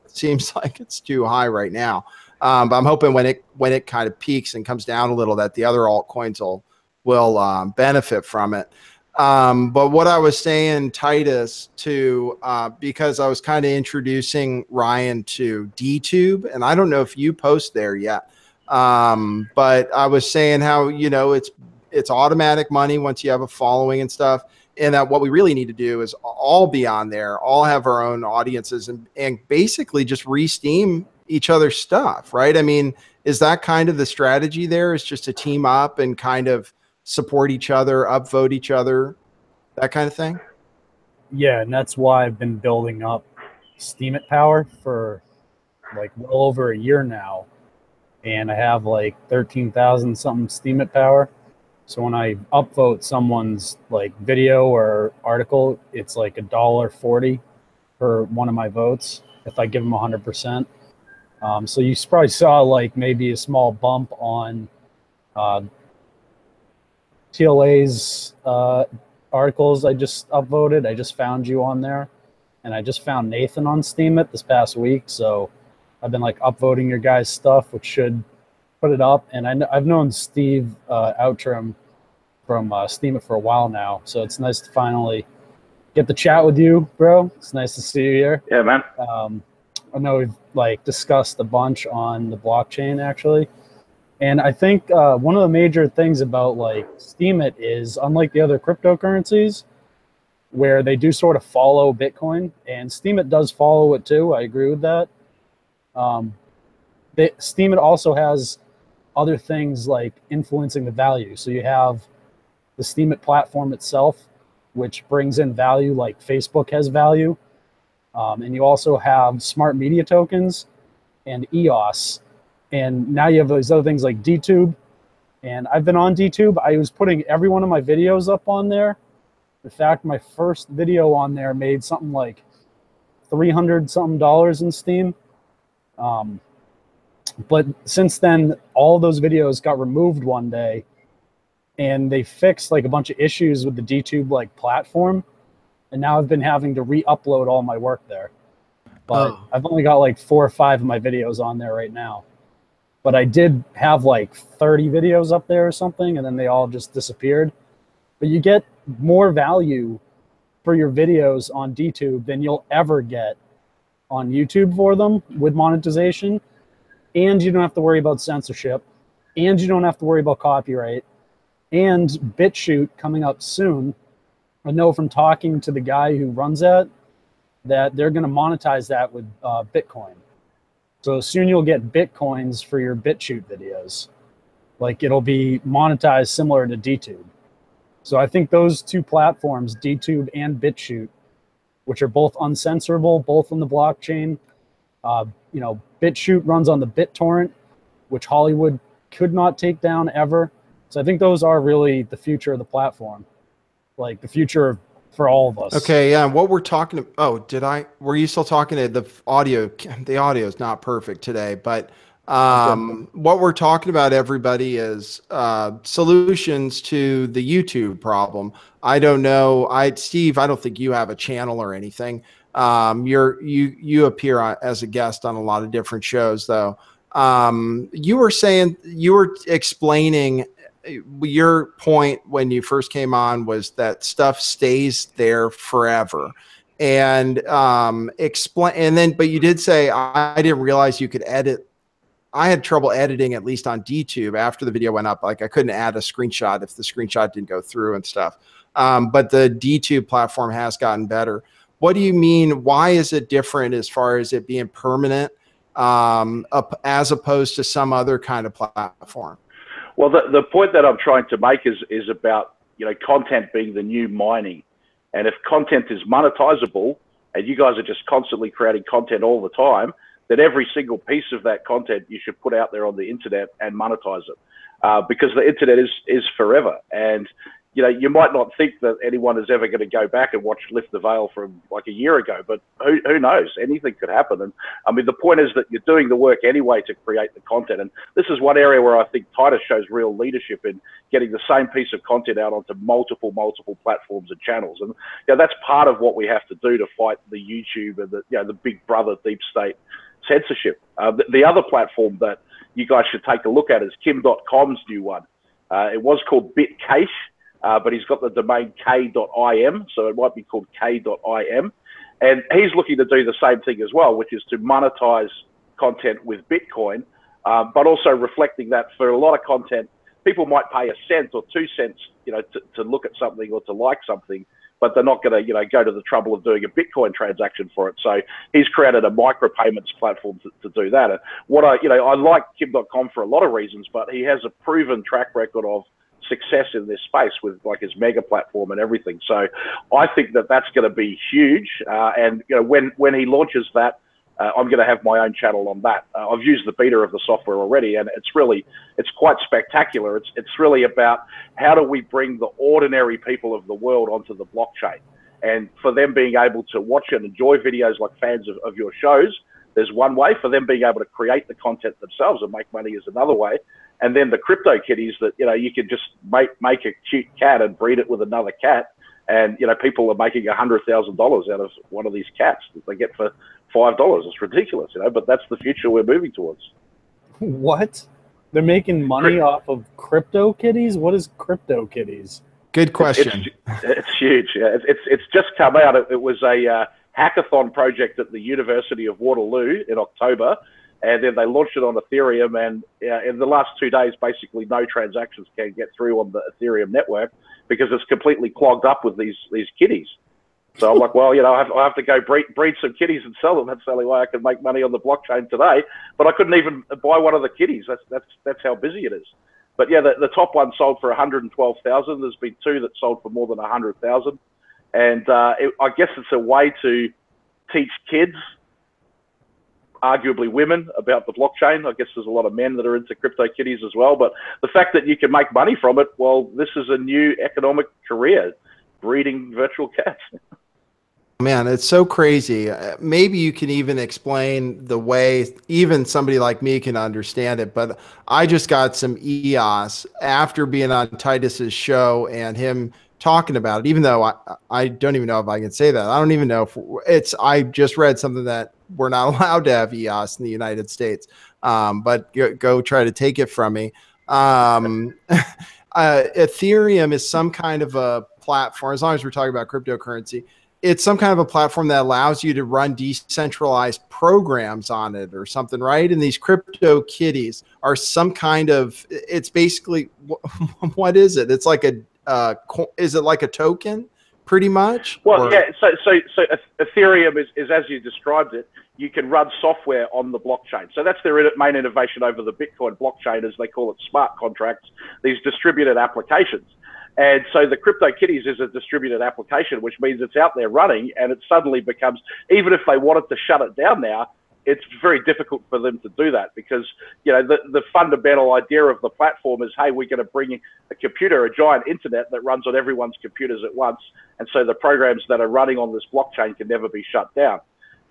seems like it's too high right now. But I'm hoping when it kind of peaks and comes down a little, that the other altcoins will benefit from it. But what I was saying, Titus, because I was kind of introducing Ryan to DTube, and I don't know if you post there yet. But I was saying how, it's automatic money once you have a following and stuff. And that what we really need to do is all be on there, all have our own audiences, and basically just re-steam each other's stuff, right? I mean, is that kind of the strategy there, is just to team up and kind of support each other, upvote each other, that kind of thing? Yeah, and that's why I've been building up Steam It power for like well over a year now. And I have like 13,000 something Steam It power. So when I upvote someone's like video or article, it's like $1.40 for one of my votes if I give them 100%. So you probably saw like maybe a small bump on TLA's articles I just upvoted. I just found you on there, and I just found Nathan on Steam It this past week. So I've been like upvoting your guys' stuff, which should put it up. And I've known Steve Outtrim from Steam It for a while now, so it's nice to finally get the chat with you, bro. It's nice to see you here. Yeah, man. I know we've like discussed a bunch on the blockchain actually, and I think one of the major things about like Steam It is, unlike the other cryptocurrencies, where they do sort of follow Bitcoin, and Steam It does follow it too. I agree with that. Steam It also has other things like influencing the value. So you have the Steam It platform itself, which brings in value like Facebook has value. And you also have smart media tokens and EOS. And now you have those other things like DTube. And I've been on DTube. I was putting every one of my videos up on there. In fact, my first video on there made something like $300 something in Steam. But since then, all those videos got removed one day, and they fixed like a bunch of issues with the DTube like platform. And now I've been having to re-upload all my work there. But I've only got like 4 or 5 of my videos on there right now. But I did have like 30 videos up there or something, and then they all just disappeared. But you get more value for your videos on DTube than you'll ever get on YouTube for them with monetization. And you don't have to worry about censorship. And you don't have to worry about copyright. And BitChute coming up soon. I know from talking to the guy who runs that they're going to monetize that with Bitcoin. So soon you'll get Bitcoins for your BitChute videos. Like it'll be monetized similar to DTube. So I think those two platforms, DTube and BitChute, which are both uncensorable, both on the blockchain. You know, BitChute runs on the BitTorrent, which Hollywood could not take down ever. So I think those are really the future of the platform, like the future for all of us. Okay, yeah. What we're talking about, were you still talking to the audio? The audio is not perfect today, but what we're talking about, everybody, is solutions to the YouTube problem. I don't know. Steve, I don't think you have a channel or anything. You appear as a guest on a lot of different shows, though. You were explaining your point when you first came on was that stuff stays there forever. And but you did say, I didn't realize you could edit. I had trouble editing, at least on DTube, after the video went up. Like I couldn't add a screenshot if the screenshot didn't go through and stuff. But the DTube platform has gotten better. What do you mean? Why is it different as far as it being permanent as opposed to some other kind of platform? Well, the point that I'm trying to make is about, you know, content being the new mining. And if content is monetizable and you guys are just constantly creating content all the time, then every single piece of that content you should put out there on the internet and monetize it, because the internet is forever. And you know, you might not think that anyone is ever going to go back and watch Lift the Veil from like a year ago, but who knows? Anything could happen. And I mean, the point is that you're doing the work anyway to create the content. And this is one area where I think Titus shows real leadership in getting the same piece of content out onto multiple platforms and channels. And you know, that's part of what we have to do to fight the YouTube and the big brother deep state censorship. The other platform that you guys should take a look at is Kim.com's new one. It was called BitCache. But he's got the domain k.im, so it might be called k.im. And he's looking to do the same thing as well, which is to monetize content with Bitcoin, but also reflecting that for a lot of content, people might pay 1 cent or 2 cents, you know, to look at something or to like something. but they're not going to, go to the trouble of doing a Bitcoin transaction for it. So he's created a micropayments platform to do that. And what I like Kim.com for a lot of reasons, but he has a proven track record of success in this space with like his mega platform and everything. So I think that that's going to be huge. And when he launches that, I'm going to have my own channel on that. I've used the beta of the software already, and it's quite spectacular. It's really about how do we bring the ordinary people of the world onto the blockchain, and for them being able to watch and enjoy videos like fans of your shows. There's one way. For them being able to create the content themselves and make money is another way. And then the crypto kitties that, you can just make a cute cat and breed it with another cat. And, people are making $100,000 out of one of these cats that they get for $5. It's ridiculous, but that's the future we're moving towards. What? They're making money off of crypto kitties? What is crypto kitties? Good question. It's huge. Yeah. It's just come out. It was a hackathon project at the University of Waterloo in October. And then they launched it on Ethereum, and in the last 2 days, basically no transactions can get through on the Ethereum network because it's completely clogged up with these kitties. So I'm like, well, I have to go breed some kitties and sell them. That's the only way I can make money on the blockchain today. But I couldn't even buy one of the kitties. That's how busy it is. But yeah, the top one sold for 112,000. There's been 2 that sold for more than 100,000, and I guess it's a way to teach kids, arguably women, about the blockchain. I guess there's a lot of men that are into crypto kitties as well. But the fact that you can make money from it, well, this is a new economic career, breeding virtual cats. Man, it's so crazy. Maybe you can even explain the way even somebody like me can understand it. But I just got some EOS after being on Titus's show and him talking about it, even though I don't even know if I can say that. I don't even know if I just read something that we're not allowed to have EOS in the United States. But go try to take it from me. Ethereum is some kind of a platform, as long as we're talking about cryptocurrency, it's some kind of a platform that allows you to run decentralized programs on it or something, right? And these crypto kitties are some kind of, it's basically, what is it? It's like is it like a token pretty much? Well, yeah, so Ethereum is as you described it, you can run software on the blockchain. So that's their main innovation over the Bitcoin blockchain, as they call it, smart contracts, these distributed applications. And so the CryptoKitties is a distributed application, which means it's out there running, and it suddenly becomes, even if they wanted to shut it down now, it's very difficult for them to do that because, the fundamental idea of the platform is, hey, we're going to bring a computer, a giant internet that runs on everyone's computers at once. And so the programs that are running on this blockchain can never be shut down.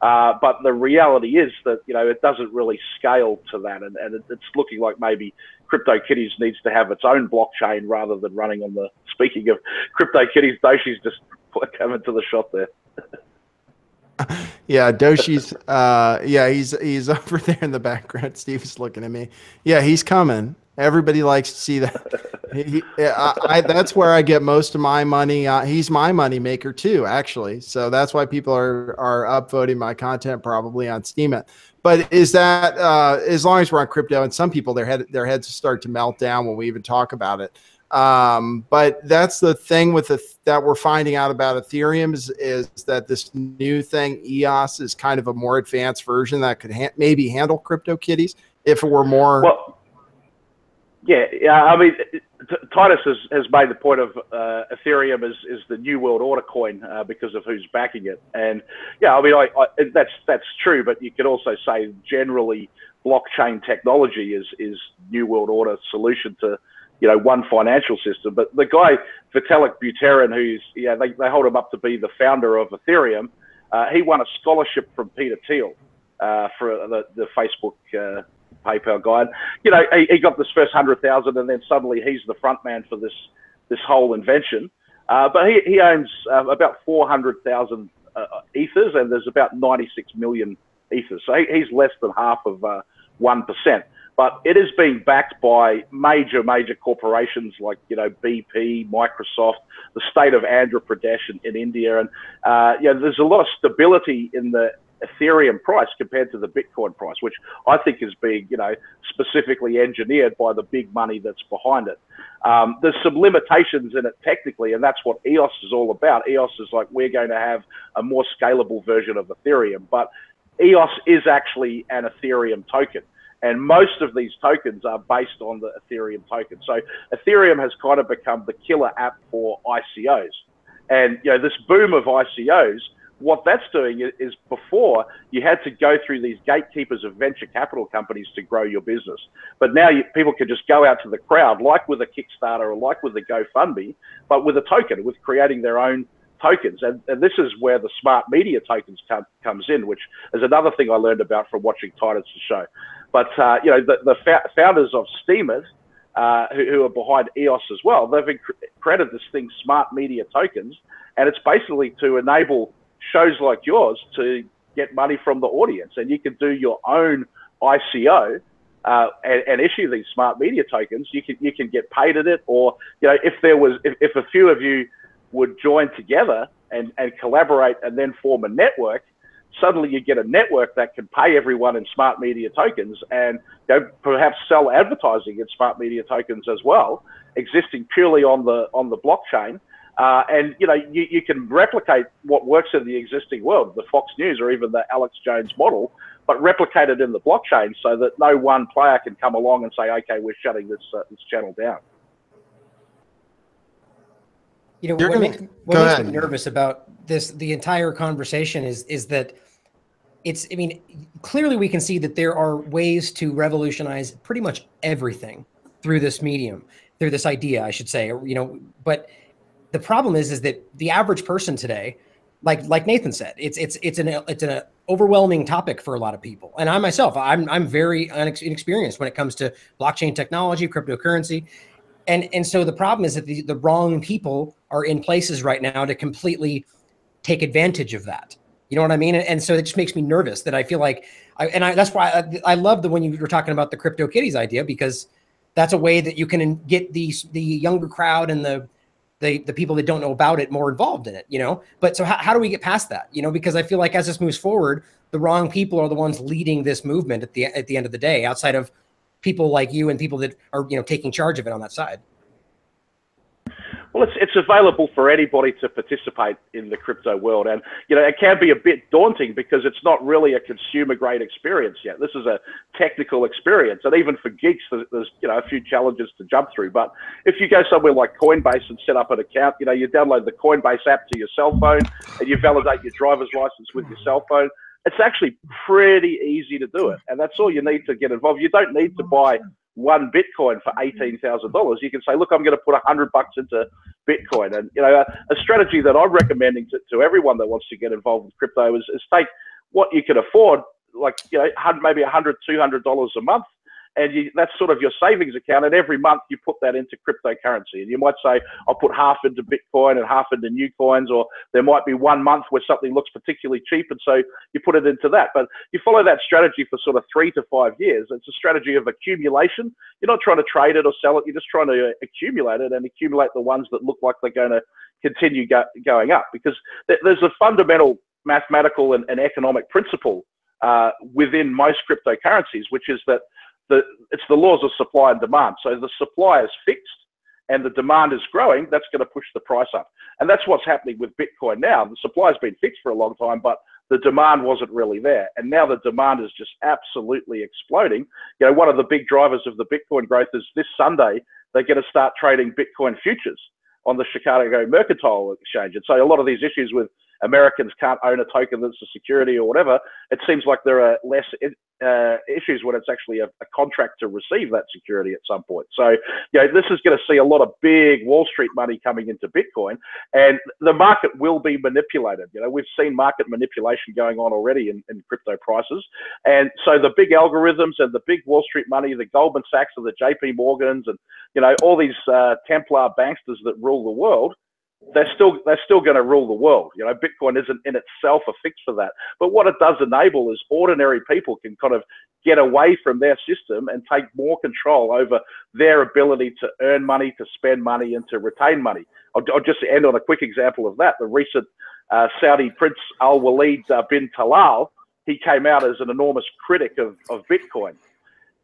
But the reality is that, it doesn't really scale to that. And it's looking like maybe CryptoKitties needs to have its own blockchain rather than running on the, speaking of CryptoKitties, Doshi's just coming to the shot there. Yeah, Doshi's, yeah, he's over there in the background. Steve's looking at me. Yeah, he's coming. Everybody likes to see that. That's where I get most of my money. He's my money maker too, actually. So that's why people are upvoting my content probably on Steemit. But is that as long as we're on crypto, and some people their heads start to melt down when we even talk about it. But that's the thing with that we're finding out about Ethereum is that this new thing, EOS, is kind of a more advanced version that could maybe handle CryptoKitties if it were more. Well, yeah, I mean, Titus has made the point of Ethereum is the new world order coin because of who's backing it, and yeah, I mean, that's true, but you could also say generally blockchain technology is new world order solution to one financial system. But the guy Vitalik Buterin, who's they hold him up to be the founder of Ethereum, he won a scholarship from Peter Thiel for the Facebook. PayPal guy. He got this first 100,000, and then suddenly he's the front man for this whole invention. But he owns about 400,000 ethers, and there's about 96 million ethers. So he's less than half of 1%. But it is being backed by major corporations like BP, Microsoft, the state of Andhra Pradesh in India, and there's a lot of stability in the Ethereum price compared to the Bitcoin price, which I think is being, you know, specifically engineered by the big money that's behind it. There's some limitations in it technically, and that's what EOS is all about. EOS is like, we're going to have a more scalable version of Ethereum, but EOS is actually an Ethereum token. And most of these tokens are based on the Ethereum token. So Ethereum has kind of become the killer app for ICOs. And, you know, this boom of ICOs, what that's doing is before you had to go through these gatekeepers of venture capital companies to grow your business. But now people can just go out to the crowd, like with a Kickstarter or like with a GoFundMe, but with a token, with creating their own tokens. And this is where the smart media tokens comes in, which is another thing I learned about from watching Titus' show. But, you know, the founders of Steemit, who are behind EOS as well, they've created this thing, smart media tokens, and it's basically to enable shows like yours to get money from the audience. And you can do your own ICO and issue these smart media tokens. You can get paid at it, or, you know, if a few of you would join together and collaborate and then form a network, suddenly you get a network that can pay everyone in smart media tokens, and, you know, perhaps sell advertising in smart media tokens as well, existing purely on the blockchain. And, you know, you can replicate what works in the existing world, the Fox News or even the Alex Jones model, but replicate it in the blockchain so that no one player can come along and say, okay, we're shutting this channel down. You know, what makes me nervous about this, the entire conversation is that it's, I mean, clearly we can see that there are ways to revolutionize pretty much everything through this medium, through this idea, I should say, you know, but the problem is that the average person today, like Nathan said, it's an overwhelming topic for a lot of people. And I myself, I'm very inexperienced when it comes to blockchain technology, cryptocurrency. And so the problem is that the wrong people are in places right now to completely take advantage of that. You know what I mean? And so it just makes me nervous that I feel like, that's why I love when you were talking about the CryptoKitties idea, because that's a way that you can get the younger crowd and the people that don't know about it more involved in it, you know? But so how do we get past that? You know, because I feel like as this moves forward, the wrong people are the ones leading this movement at the end of the day, outside of people like you and people that are, you know, taking charge of it on that side. Well, it's available for anybody to participate in the crypto world. And, you know, it can be a bit daunting because it's not really a consumer grade experience yet. This is a technical experience. And even for geeks, there's, you know, a few challenges to jump through. But if you go somewhere like Coinbase and set up an account, you know, you download the Coinbase app to your cell phone and you validate your driver's license with your cell phone. It's actually pretty easy to do it. And that's all you need to get involved. You don't need to buy one Bitcoin for $18,000. You can say, look, I'm going to put $100 into Bitcoin. And, you know, a strategy that I'm recommending to everyone that wants to get involved with crypto is take what you can afford, like, you know, maybe $100, $200 a month. And that's sort of your savings account. And every month you put that into cryptocurrency. And you might say, I'll put half into Bitcoin and half into new coins, or there might be 1 month where something looks particularly cheap. And so you put it into that. But you follow that strategy for sort of 3 to 5 years. It's a strategy of accumulation. You're not trying to trade it or sell it. You're just trying to accumulate it and accumulate the ones that look like they're going to continue going up. Because there's a fundamental mathematical and economic principle within most cryptocurrencies, which is that it's the laws of supply and demand. So the supply is fixed and the demand is growing. That's going to push the price up. And that's what's happening with Bitcoin now. The supply has been fixed for a long time, but the demand wasn't really there. And now the demand is just absolutely exploding. You know, one of the big drivers of the Bitcoin growth is this Sunday, they're going to start trading Bitcoin futures on the Chicago Mercantile Exchange. And so a lot of these issues with Americans can't own a token that's a security or whatever, it seems like there are less issues when it's actually a contract to receive that security at some point. So, you know, this is going to see a lot of big Wall Street money coming into Bitcoin, and the market will be manipulated. You know, we've seen market manipulation going on already in crypto prices. And so the big algorithms and the big Wall Street money, the Goldman Sachs and the JP Morgans and, you know, all these Templar banksters that rule the world, they're still going to rule the world. You know, Bitcoin isn't in itself a fix for that. But what it does enable is ordinary people can kind of get away from their system and take more control over their ability to earn money, to spend money, and to retain money. I'll just end on a quick example of that. The recent Saudi Prince Al Walid bin Talal he came out as an enormous critic of Bitcoin.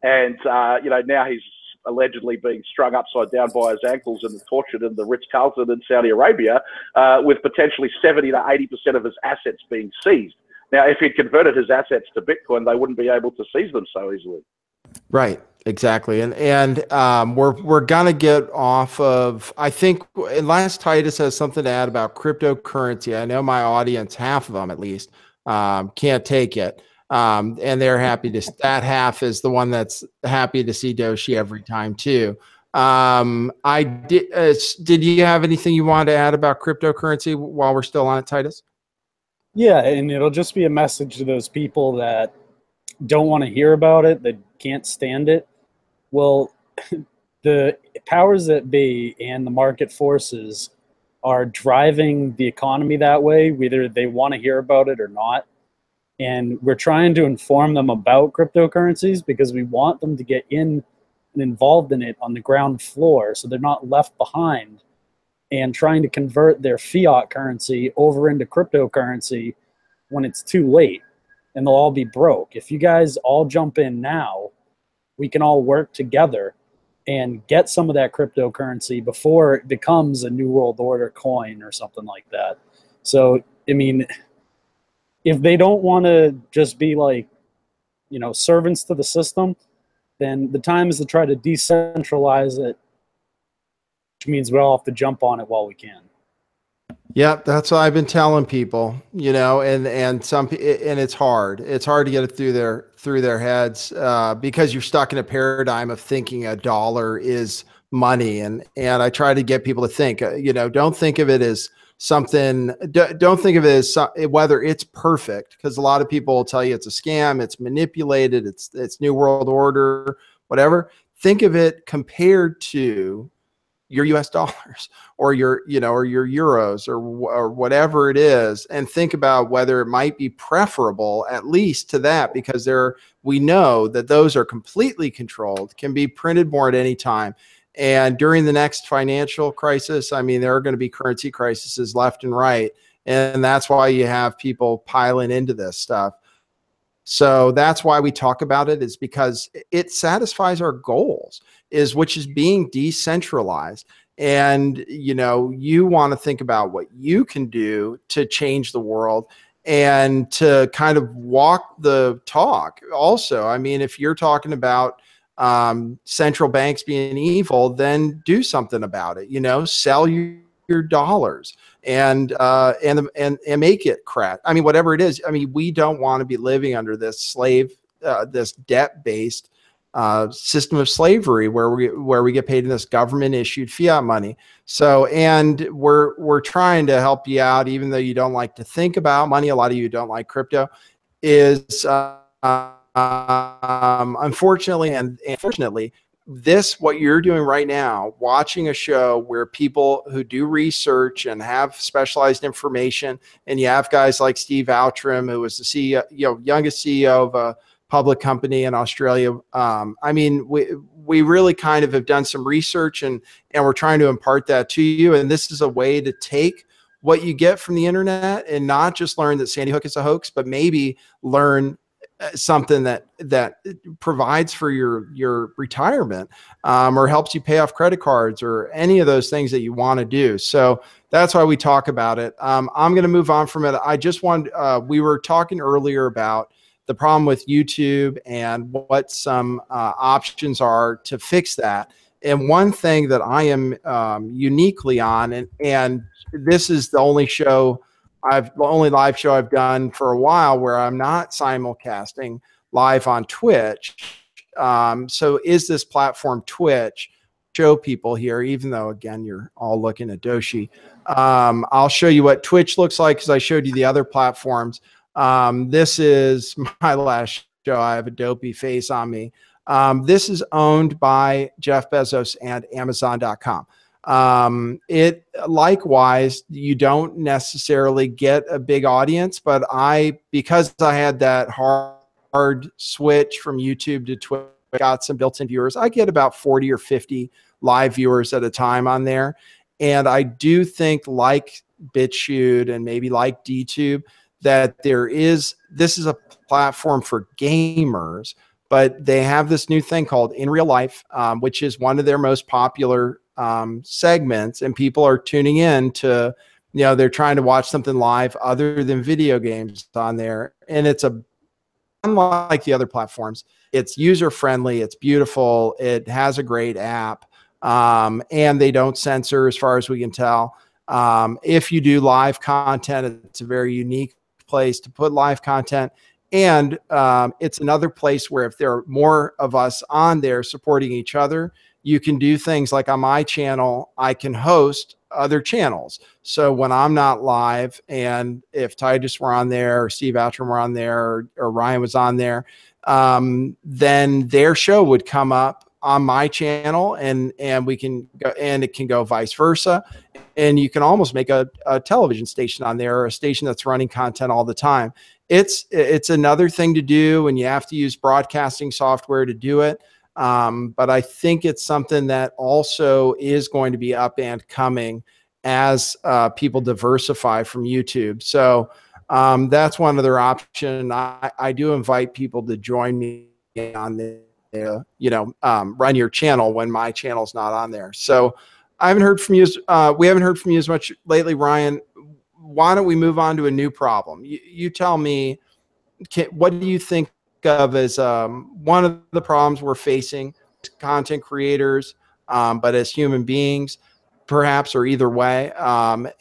And, now he's allegedly being strung upside down by his ankles and tortured in the Ritz-Carlton in Saudi Arabia, with potentially 70 to 80% of his assets being seized. Now, if he'd converted his assets to Bitcoin, they wouldn't be able to seize them so easily. Right. Exactly. And we're gonna get off of, I think, unless Titus has something to add about cryptocurrency. I know my audience, half of them at least, can't take it. And they're happy to, that half is the one that's happy to see Doshi every time too. Did you have anything you wanted to add about cryptocurrency while we're still on it, Titus? Yeah, and it'll just be a message to those people that don't want to hear about it, that can't stand it. Well, the powers that be and the market forces are driving the economy that way, whether they want to hear about it or not. And we're trying to inform them about cryptocurrencies because we want them to get in and involved in it on the ground floor so they're not left behind and trying to convert their fiat currency over into cryptocurrency when it's too late and they'll all be broke. If you guys all jump in now, we can all work together and get some of that cryptocurrency before it becomes a New World Order coin or something like that. So, I mean, if they don't want to just be like, servants to the system, then the time is to try to decentralize it, which means we all have to jump on it while we can. Yep, that's what I've been telling people, and it's hard. It's hard to get it through their heads because you're stuck in a paradigm of thinking a dollar is money, and I try to get people to think, don't think of it as something. Don't think of it as whether it's perfect, because a lot of people will tell you it's a scam, it's manipulated, it's New World Order, whatever. Think of it compared to your US dollars or your euros or whatever it is, and think about whether it might be preferable at least to that, because we know that those are completely controlled, can be printed more at any time. And during the next financial crisis, I mean, there are going to be currency crises left and right. And that's why you have people piling into this stuff. So that's why we talk about it, is because it satisfies our goals, which is being decentralized. And, you want to think about what you can do to change the world and to kind of walk the talk. Also, I mean, if you're talking about central banks being evil, then do something about it. Sell your dollars and make it crack. I mean, whatever it is. I mean, we don't want to be living under this this debt-based system of slavery where we get paid in this government-issued fiat money. So, and we're trying to help you out, even though you don't like to think about money. A lot of you don't like crypto. Unfortunately and fortunately, what you're doing right now, watching a show where people who do research and have specialized information, and you have guys like Steve Outtrim, who was the CEO, youngest CEO of a public company in Australia. I mean, we really kind of have done some research and we're trying to impart that to you. And this is a way to take what you get from the internet and not just learn that Sandy Hook is a hoax, but maybe learn something that provides for your retirement, or helps you pay off credit cards or any of those things that you want to do. So that's why we talk about it. I'm going to move on from it. I just want, we were talking earlier about the problem with YouTube and what some options are to fix that. And one thing that I am uniquely on, and this is the only live show I've done for a while where I'm not simulcasting live on Twitch. So is this platform Twitch? Show people here, even though again you're all looking at Doshi. I'll show you what Twitch looks like because I showed you the other platforms. This is my last show. I have a dopey face on me. This is owned by Jeff Bezos and Amazon.com. It likewise, you don't necessarily get a big audience, but because I had that hard switch from YouTube to Twitch, got some built-in viewers. I get about 40 or 50 live viewers at a time on there. And I do think, like BitChute and maybe like DTube, that this is a platform for gamers, but they have this new thing called In Real Life, which is one of their most popular segments, and people are tuning in to, they're trying to watch something live other than video games on there. And it's unlike the other platforms, it's user friendly, it's beautiful, it has a great app, and they don't censor as far as we can tell. If you do live content, it's a very unique place to put live content. And it's another place where if there are more of us on there supporting each other, you can do things like on my channel, I can host other channels. So when I'm not live, and if Titus were on there, or Steve Outtrim were on there, or Ryan was on there, then their show would come up on my channel, and we can go, and it can go vice versa. And you can almost make a television station on there, or a station that's running content all the time. It's another thing to do, and you have to use broadcasting software to do it. But I think it's something that also is going to be up and coming as people diversify from YouTube. So that's one other option. I do invite people to join me on there, run your channel when my channel's not on there. So I haven't heard from you. We haven't heard from you as much lately, Ryan. Why don't we move on to a new problem? You tell me, what do you think of as one of the problems we're facing, content creators, but as human beings, perhaps, or either way?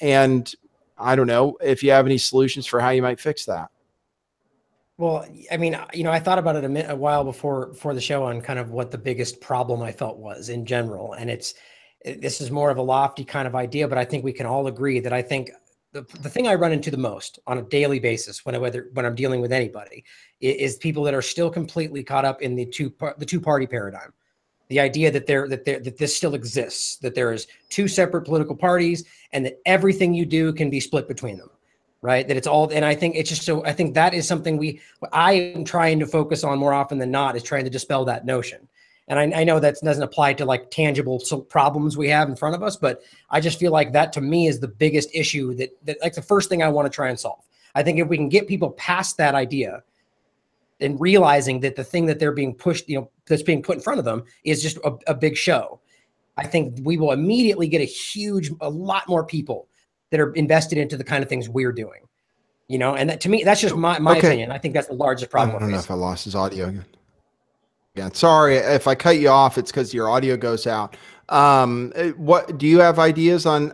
And I don't know if you have any solutions for how you might fix that. Well, I mean, I thought about it a while before the show on kind of what the biggest problem I felt was in general. And this is more of a lofty kind of idea, but I think we can all agree that I think the thing I run into the most on a daily basis when I'm dealing with anybody is people that are still completely caught up in the two-party paradigm. The idea that this still exists, that there is two separate political parties, and that everything you do can be split between them, right? That it's all, and I think it's just so, I think that is something I am trying to focus on more often than not, is trying to dispel that notion. And I know that doesn't apply to like tangible problems we have in front of us, but I just feel like that to me is the biggest issue that like the first thing I want to try and solve. I think if we can get people past that idea and realizing that the thing that they're being pushed, that's being put in front of them is just a big show, I think we will immediately get a lot more people that are invested into the kind of things we're doing, and that to me, that's just my opinion. I think that's the largest problem. I don't know if I lost his audio again. Yeah, sorry if I cut you off. It's because your audio goes out. What do you have ideas on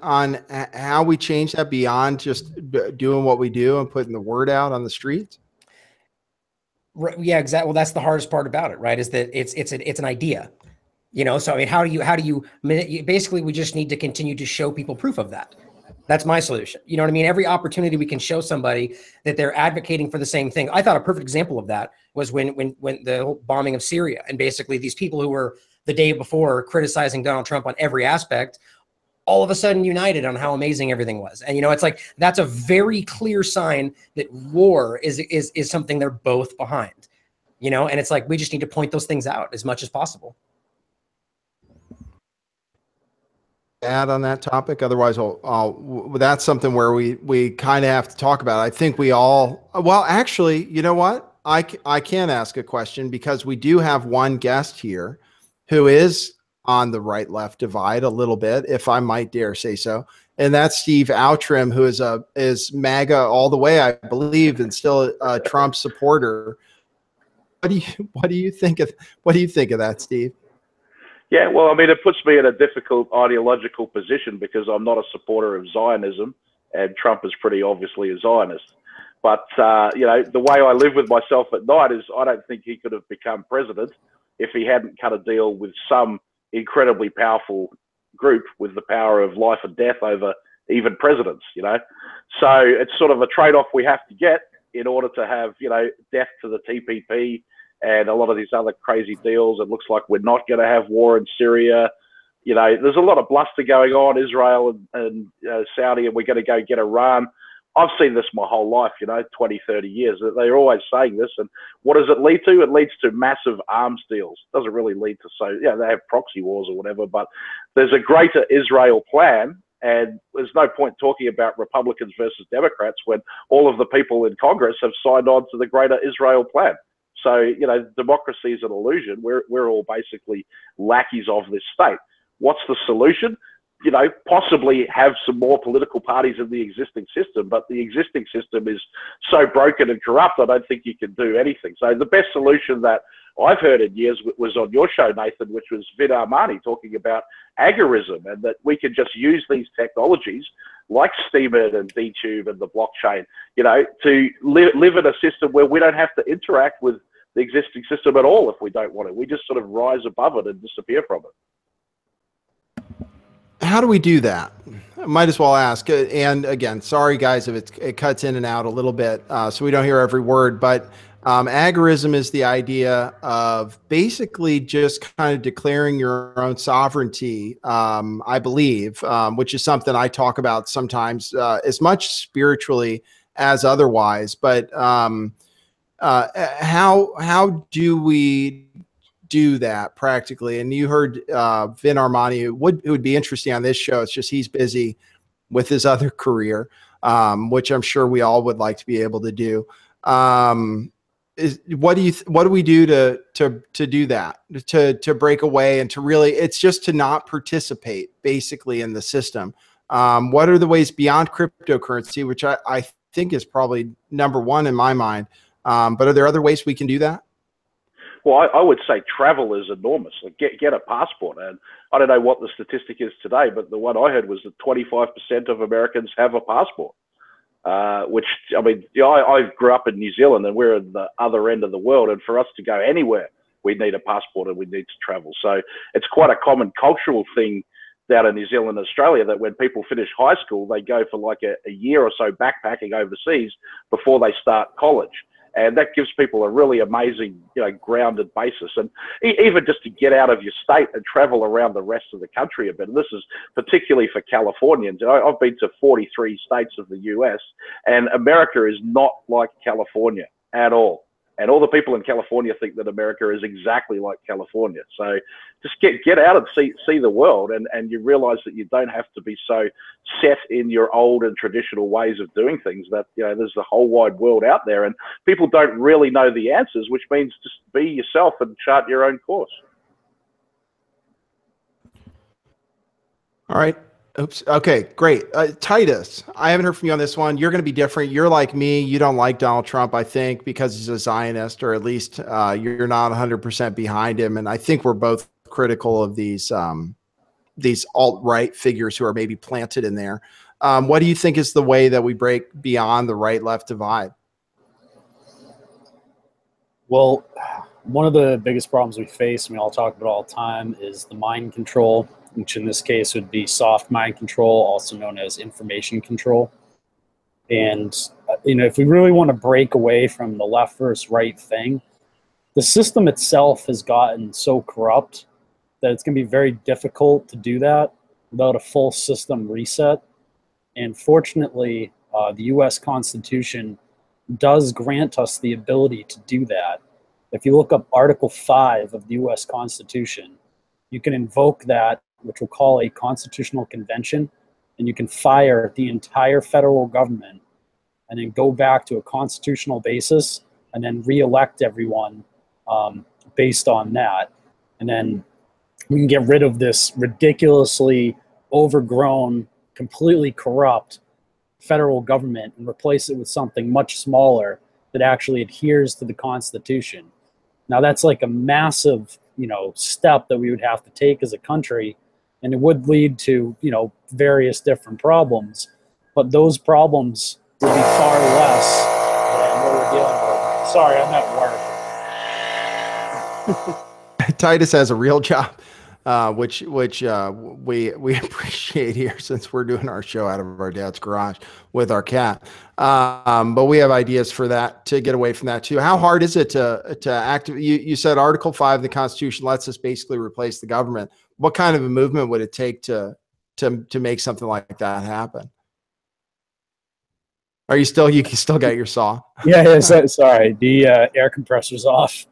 how we change that beyond just doing what we do and putting the word out on the streets? Right, yeah, exactly. Well, that's the hardest part about it, right? Is that it's an idea, So I mean, how do you basically, we just need to continue to show people proof of that. That's my solution. You know what I mean? Every opportunity we can show somebody that they're advocating for the same thing. I thought a perfect example of that was when the whole bombing of Syria, and basically these people who were the day before criticizing Donald Trump on every aspect, all of a sudden united on how amazing everything was. And, it's like, that's a very clear sign that war is something they're both behind, and it's like, we just need to point those things out as much as possible. Add on that topic, otherwise that's something where we kind of have to talk about it. I think we all, well, actually, you know what, I can ask a question, because we do have one guest here who is on the right left divide a little bit, if I might dare say so, and that's Steve Outtrim, who is MAGA all the way, I believe, and still a Trump supporter. What do you think of that, Steve? Yeah, well, I mean, it puts me in a difficult ideological position, because I'm not a supporter of Zionism, and Trump is pretty obviously a Zionist. But, the way I live with myself at night is I don't think he could have become president if he hadn't cut a deal with some incredibly powerful group with the power of life and death over even presidents, So it's sort of a trade-off we have to get in order to have, death to the TPP and a lot of these other crazy deals. It looks like we're not going to have war in Syria. There's a lot of bluster going on, Israel and Saudi, and we're going to go get Iran. I've seen this my whole life, 20, 30 years. They're always saying this. And what does it lead to? It leads to massive arms deals. It doesn't really lead to, they have proxy wars or whatever, but there's a greater Israel plan, And there's no point talking about Republicans versus Democrats when all of the people in Congress have signed on to the Greater Israel Plan. So, you know, democracy is an illusion. We're all basically lackeys of this state. What's the solution? You know, possibly have some more political parties in the existing system, but the existing system is so broken and corrupt, I don't think you can do anything. So the best solution that I've heard in years was on your show, Nathan, which was Vin Armani talking about agorism, and that we can just use these technologies like Steemit and DTube and the blockchain, you know, to live in a system where we don't have to interact with the existing system at all if we don't want to. We just sort of rise above it and disappear from it. How do we do that? I might as well ask. And again, sorry guys if it cuts in and out a little bit, so we don't hear every word. But agorism is the idea of basically just kind of declaring your own sovereignty, I believe, which is something I talk about sometimes, as much spiritually as otherwise. But how do we do that practically? And you heard Vin Armani, who would be interesting on this show. It's just he's busy with his other career, which I'm sure we all would like to be able to do. What do we do to do that, to break away and to really, it's just to not participate basically in the system? What are the ways beyond cryptocurrency, which I think is probably number one in my mind, but are there other ways we can do that? Well, I would say travel is enormous. Like get a passport. And I don't know what the statistic is today, but the one I heard was that 25% of Americans have a passport, which, I mean, I grew up in New Zealand and we're at the other end of the world. And for us to go anywhere, we need a passport and we need to travel. So it's quite a common cultural thing down in New Zealand and Australia that when people finish high school, they go for like a year or so backpacking overseas before they start college. And that gives people a really amazing, you know, grounded basis. And even just to get out of your state and travel around the rest of the country a bit. And this is particularly for Californians. I've been to 43 states of the US, and America is not like California at all. And all the people in California think that America is exactly like California. So just get out and see the world, and you realize that you don't have to be so set in your old and traditional ways of doing things, that, you know, there's the whole wide world out there, and people don't really know the answers, which means just be yourself and chart your own course. All right. Oops. Okay, great. Titus, I haven't heard from you on this one. You're going to be different. You're like me. You don't like Donald Trump, I think, because he's a Zionist, or at least you're not 100% behind him. And I think we're both critical of these alt-right figures who are maybe planted in there. What do you think is the way that we break beyond the right-left divide? Well, one of the biggest problems we face, and we all talk about all the time, is the mind control, which in this case would be soft mind control, also known as information control. And, you know, if we really want to break away from the left versus right thing, the system itself has gotten so corrupt that it's going to be very difficult to do that without a full system reset. And fortunately, the US Constitution does grant us the ability to do that. If you look up Article 5 of the US Constitution, you can invoke that, which we'll call a constitutional convention, and you can fire the entire federal government and then go back to a constitutional basis and then re-elect everyone based on that. And then we can get rid of this ridiculously overgrown, completely corrupt federal government and replace it with something much smaller that actually adheres to the Constitution. Now that's like a massive, you know, step that we would have to take as a country, and it would lead to, you know, various different problems, but those problems would be far less than what we're dealing with. Sorry, I'm at work. Titus has a real job, which we appreciate here, since we're doing our show out of our dad's garage with our cat. But we have ideas for that, to get away from that too. How hard is it to activate? You said Article 5 of the Constitution lets us basically replace the government. What kind of a movement would it take to make something like that happen? Are you still, you can still get your saw? Yeah, sorry, the air compressor's off.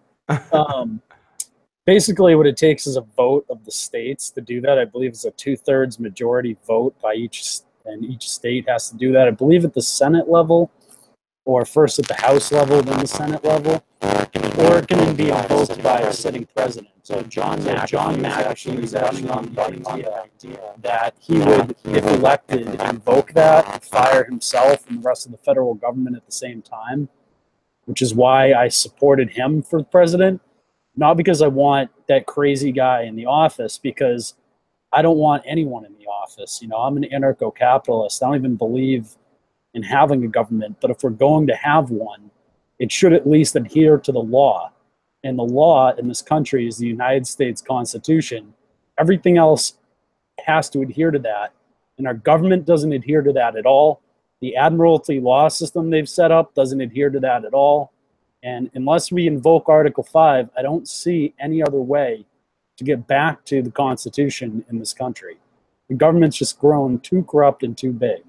Basically, what it takes is a vote of the states to do that. I believe it's a 2/3 majority vote by each, and each state has to do that. I believe at the Senate level, or first at the House level, then the Senate level, or it can be invoked by a sitting president. So John Mackey was actually on the idea that he would, if elected, invoke that, fire himself and the rest of the federal government at the same time, which is why I supported him for president. Not because I want that crazy guy in the office, because I don't want anyone in the office. You know, I'm an anarcho-capitalist. I don't even believe in having a government, but if we're going to have one, it should at least adhere to the law. And the law in this country is the United States Constitution. Everything else has to adhere to that. And our government doesn't adhere to that at all. The admiralty law system they've set up doesn't adhere to that at all. And unless we invoke Article 5, I don't see any other way to get back to the Constitution in this country. The government's just grown too corrupt and too big.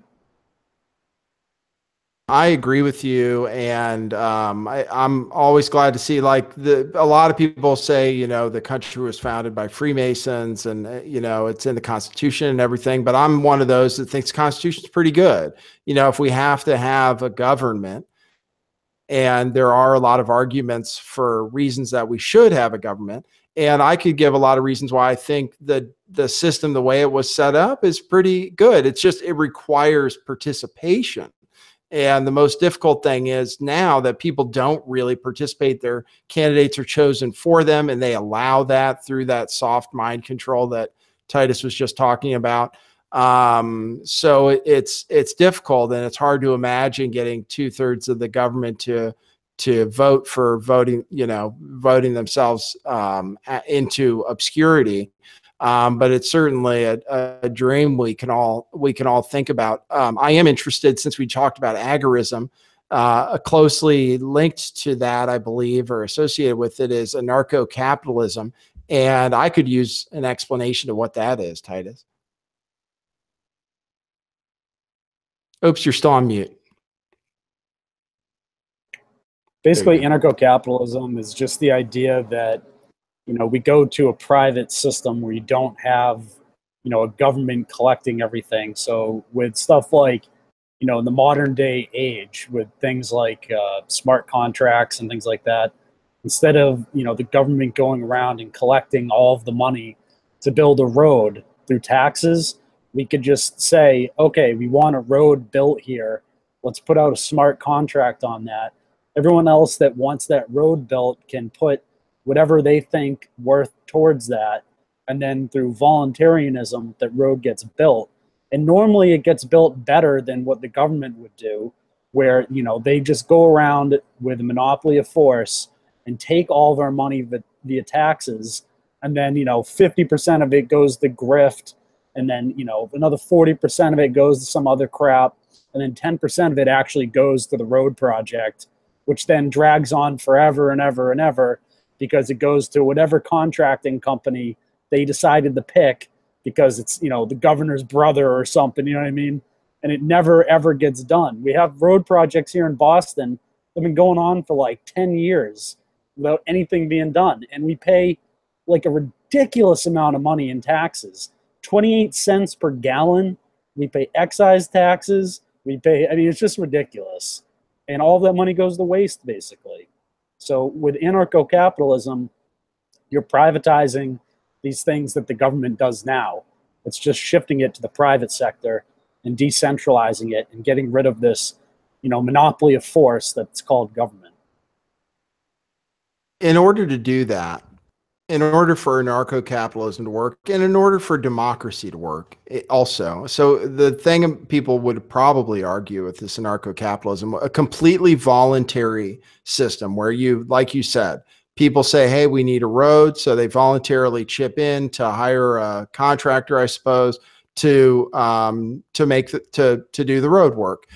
I agree with you, and I'm always glad to see, like, a lot of people say, you know, the country was founded by Freemasons, and you know, it's in the Constitution and everything. But I'm one of those that thinks the Constitution is pretty good. You know, if we have to have a government, and there are a lot of arguments for reasons that we should have a government, and I could give a lot of reasons why I think the system, the way it was set up, is pretty good. It's just it requires participation. And the most difficult thing is now that people don't really participate, their candidates are chosen for them, and they allow that through that soft mind control that Titus was just talking about. So it's difficult, and it's hard to imagine getting 2/3 of the government to vote for voting themselves into obscurity. But it's certainly a dream we can all think about. I am interested, since we talked about agorism, closely linked to that, I believe, or associated with it, is anarcho-capitalism. And I could use an explanation of what that is, Titus. Oops, you're still on mute. Basically, anarcho-capitalism is just the idea that, you know, we go to a private system where you don't have, you know, a government collecting everything. So with stuff like, you know, in the modern day age, with things like smart contracts and things like that, instead of, you know, the government going around and collecting all of the money to build a road through taxes, we could just say, okay, we want a road built here. Let's put out a smart contract on that. Everyone else that wants that road built can put whatever they think worth towards that. And then through voluntarism, that road gets built. And normally it gets built better than what the government would do, where, you know, they just go around with a monopoly of force and take all of our money via taxes. And then, you know, 50% of it goes to grift. And then, you know, another 40% of it goes to some other crap. And then 10% of it actually goes to the road project, which then drags on forever and ever and ever, because it goes to whatever contracting company they decided to pick, because it's, you know, the governor's brother or something, you know what I mean? And it never, ever gets done. We have road projects here in Boston that have been going on for like 10 years without anything being done. And we pay like a ridiculous amount of money in taxes. 28 cents per gallon. We pay excise taxes. We pay, I mean, it's just ridiculous. And all that money goes to waste, basically. So with anarcho-capitalism, you're privatizing these things that the government does now. It's just shifting it to the private sector and decentralizing it and getting rid of this, you know, monopoly of force that's called government. In order to do that, in order for anarcho-capitalism to work, and in order for democracy to work also. So the thing people would probably argue with this anarcho-capitalism, a completely voluntary system where you, like you said, people say, hey, we need a road. So they voluntarily chip in to hire a contractor, I suppose, to do the road work.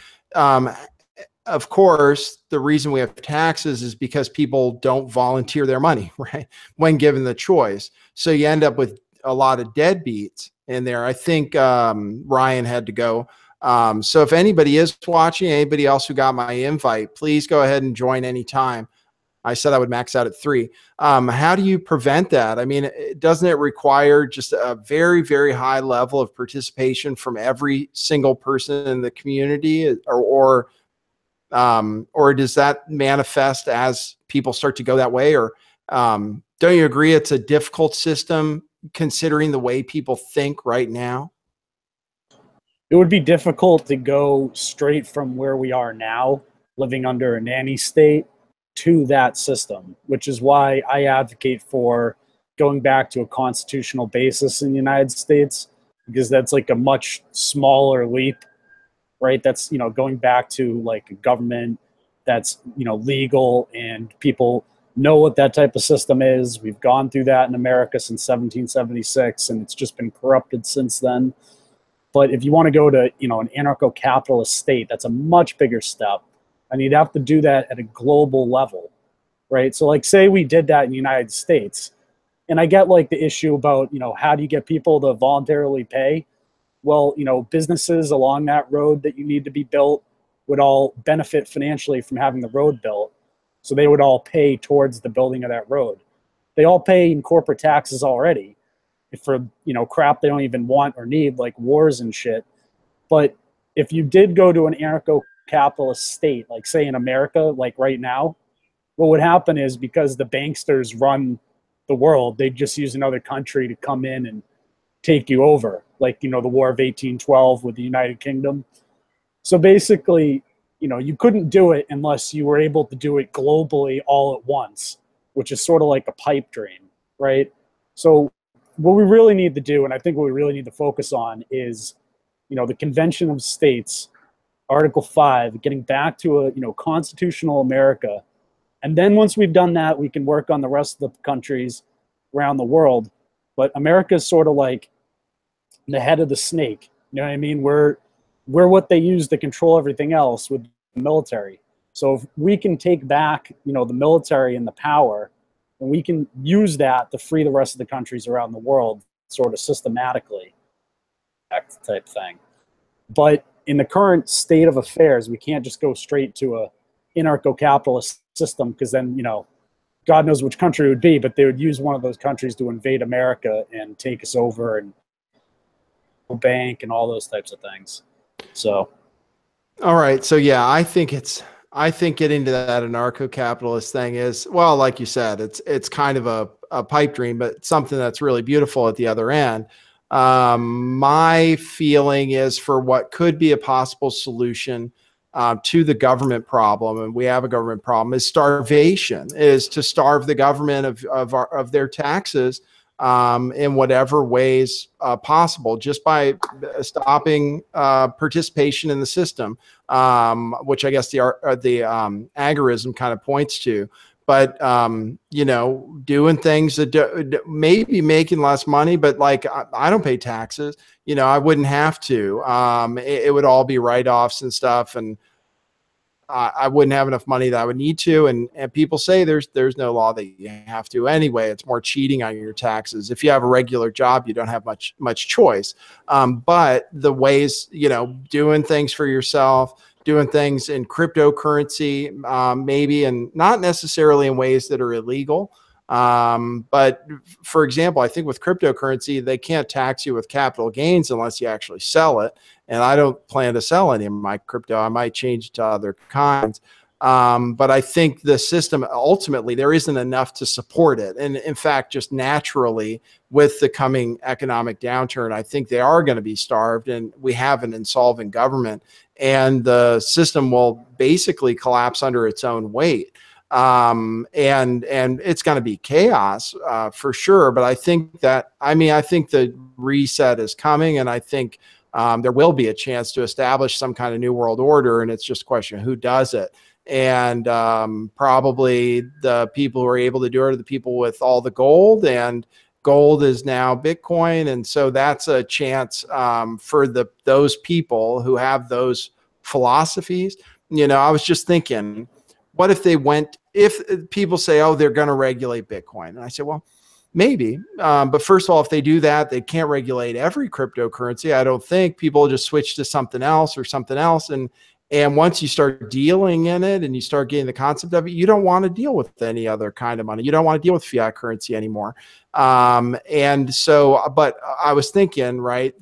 Of course, the reason we have taxes is because people don't volunteer their money, right, when given the choice. So you end up with a lot of deadbeats in there. I think Ryan had to go. So if anybody is watching, anybody else who got my invite, please go ahead and join anytime. I said I would max out at 3. How do you prevent that? I mean, doesn't it require just a very, very high level of participation from every single person in the community, or does that manifest as people start to go that way? Or don't you agree it's a difficult system considering the way people think right now? It would be difficult to go straight from where we are now, living under a nanny state, to that system, which is why I advocate for going back to a constitutional basis in the United States, because that's like a much smaller leap, right? That's, you know, going back to like a government that's, you know, legal and people know what that type of system is. We've gone through that in America since 1776, and it's just been corrupted since then. But if you want to go to, you know, an anarcho-capitalist state, that's a much bigger step. And you'd have to do that at a global level, right? So like, say we did that in the United States, and I get like the issue about, you know, how do you get people to voluntarily pay? Well, you know, businesses along that road that you need to be built would all benefit financially from having the road built. So they would all pay towards the building of that road. They all pay in corporate taxes already for, you know, crap they don't even want or need, like wars and shit. But if you did go to an anarcho-capitalist state, like say in America, like right now, what would happen is, because the banksters run the world, they'd just use another country to come in and take you over, like, you know, the War of 1812 with the United Kingdom. So basically, you know, you couldn't do it unless you were able to do it globally all at once, which is sort of like a pipe dream, right? So what we really need to do, and I think what we really need to focus on, is, you know, the Convention of States, Article 5, getting back to a, you know, constitutional America. And then once we've done that, we can work on the rest of the countries around the world. But America is sort of like the head of the snake. You know what I mean? We're what they use to control everything else with the military. So if we can take back, you know, the military and the power, and we can use that to free the rest of the countries around the world, sort of systematically, that type thing. But in the current state of affairs, we can't just go straight to a anarcho-capitalist system, because then, you know, God knows which country it would be, but they would use one of those countries to invade America and take us over and bank and all those types of things. So, all right. So yeah, I think getting to that anarcho-capitalist thing is, well, like you said, it's kind of a pipe dream, but something that's really beautiful at the other end. My feeling is, for what could be a possible solution to the government problem, and we have a government problem, is starvation, is to starve the government of their taxes in whatever ways possible, just by stopping participation in the system, which I guess the agorism kind of points to. But, you know, doing things that maybe making less money, but like, I don't pay taxes, you know, I wouldn't have to. It would all be write-offs and stuff, and I wouldn't have enough money that I would need to. And people say there's no law that you have to anyway. It's more cheating on your taxes. If you have a regular job, you don't have much choice. But the ways, you know, doing things for yourself, doing things in cryptocurrency, maybe, and not necessarily in ways that are illegal. But for example, I think with cryptocurrency, they can't tax you with capital gains unless you actually sell it. And I don't plan to sell any of my crypto. I might change to other kinds. But I think the system, ultimately, there isn't enough to support it. And in fact, just naturally, with the coming economic downturn, I think they are going to be starved, and we have an insolvent government, and the system will basically collapse under its own weight. And it's going to be chaos for sure. But I think the reset is coming, and I think there will be a chance to establish some kind of new world order, and it's just a question of who does it. And probably the people who are able to do it are the people with all the gold, and gold is now Bitcoin. And so that's a chance for those people who have those philosophies. You know, I was just thinking, what if if people say, oh, they're going to regulate Bitcoin? And I say, well, maybe. But first of all, if they do that, they can't regulate every cryptocurrency. I don't think. People just switch to something else or something else. And And once you start dealing in it and you start getting the concept of it, you don't want to deal with any other kind of money. You don't want to deal with fiat currency anymore. And so, but I was thinking, right,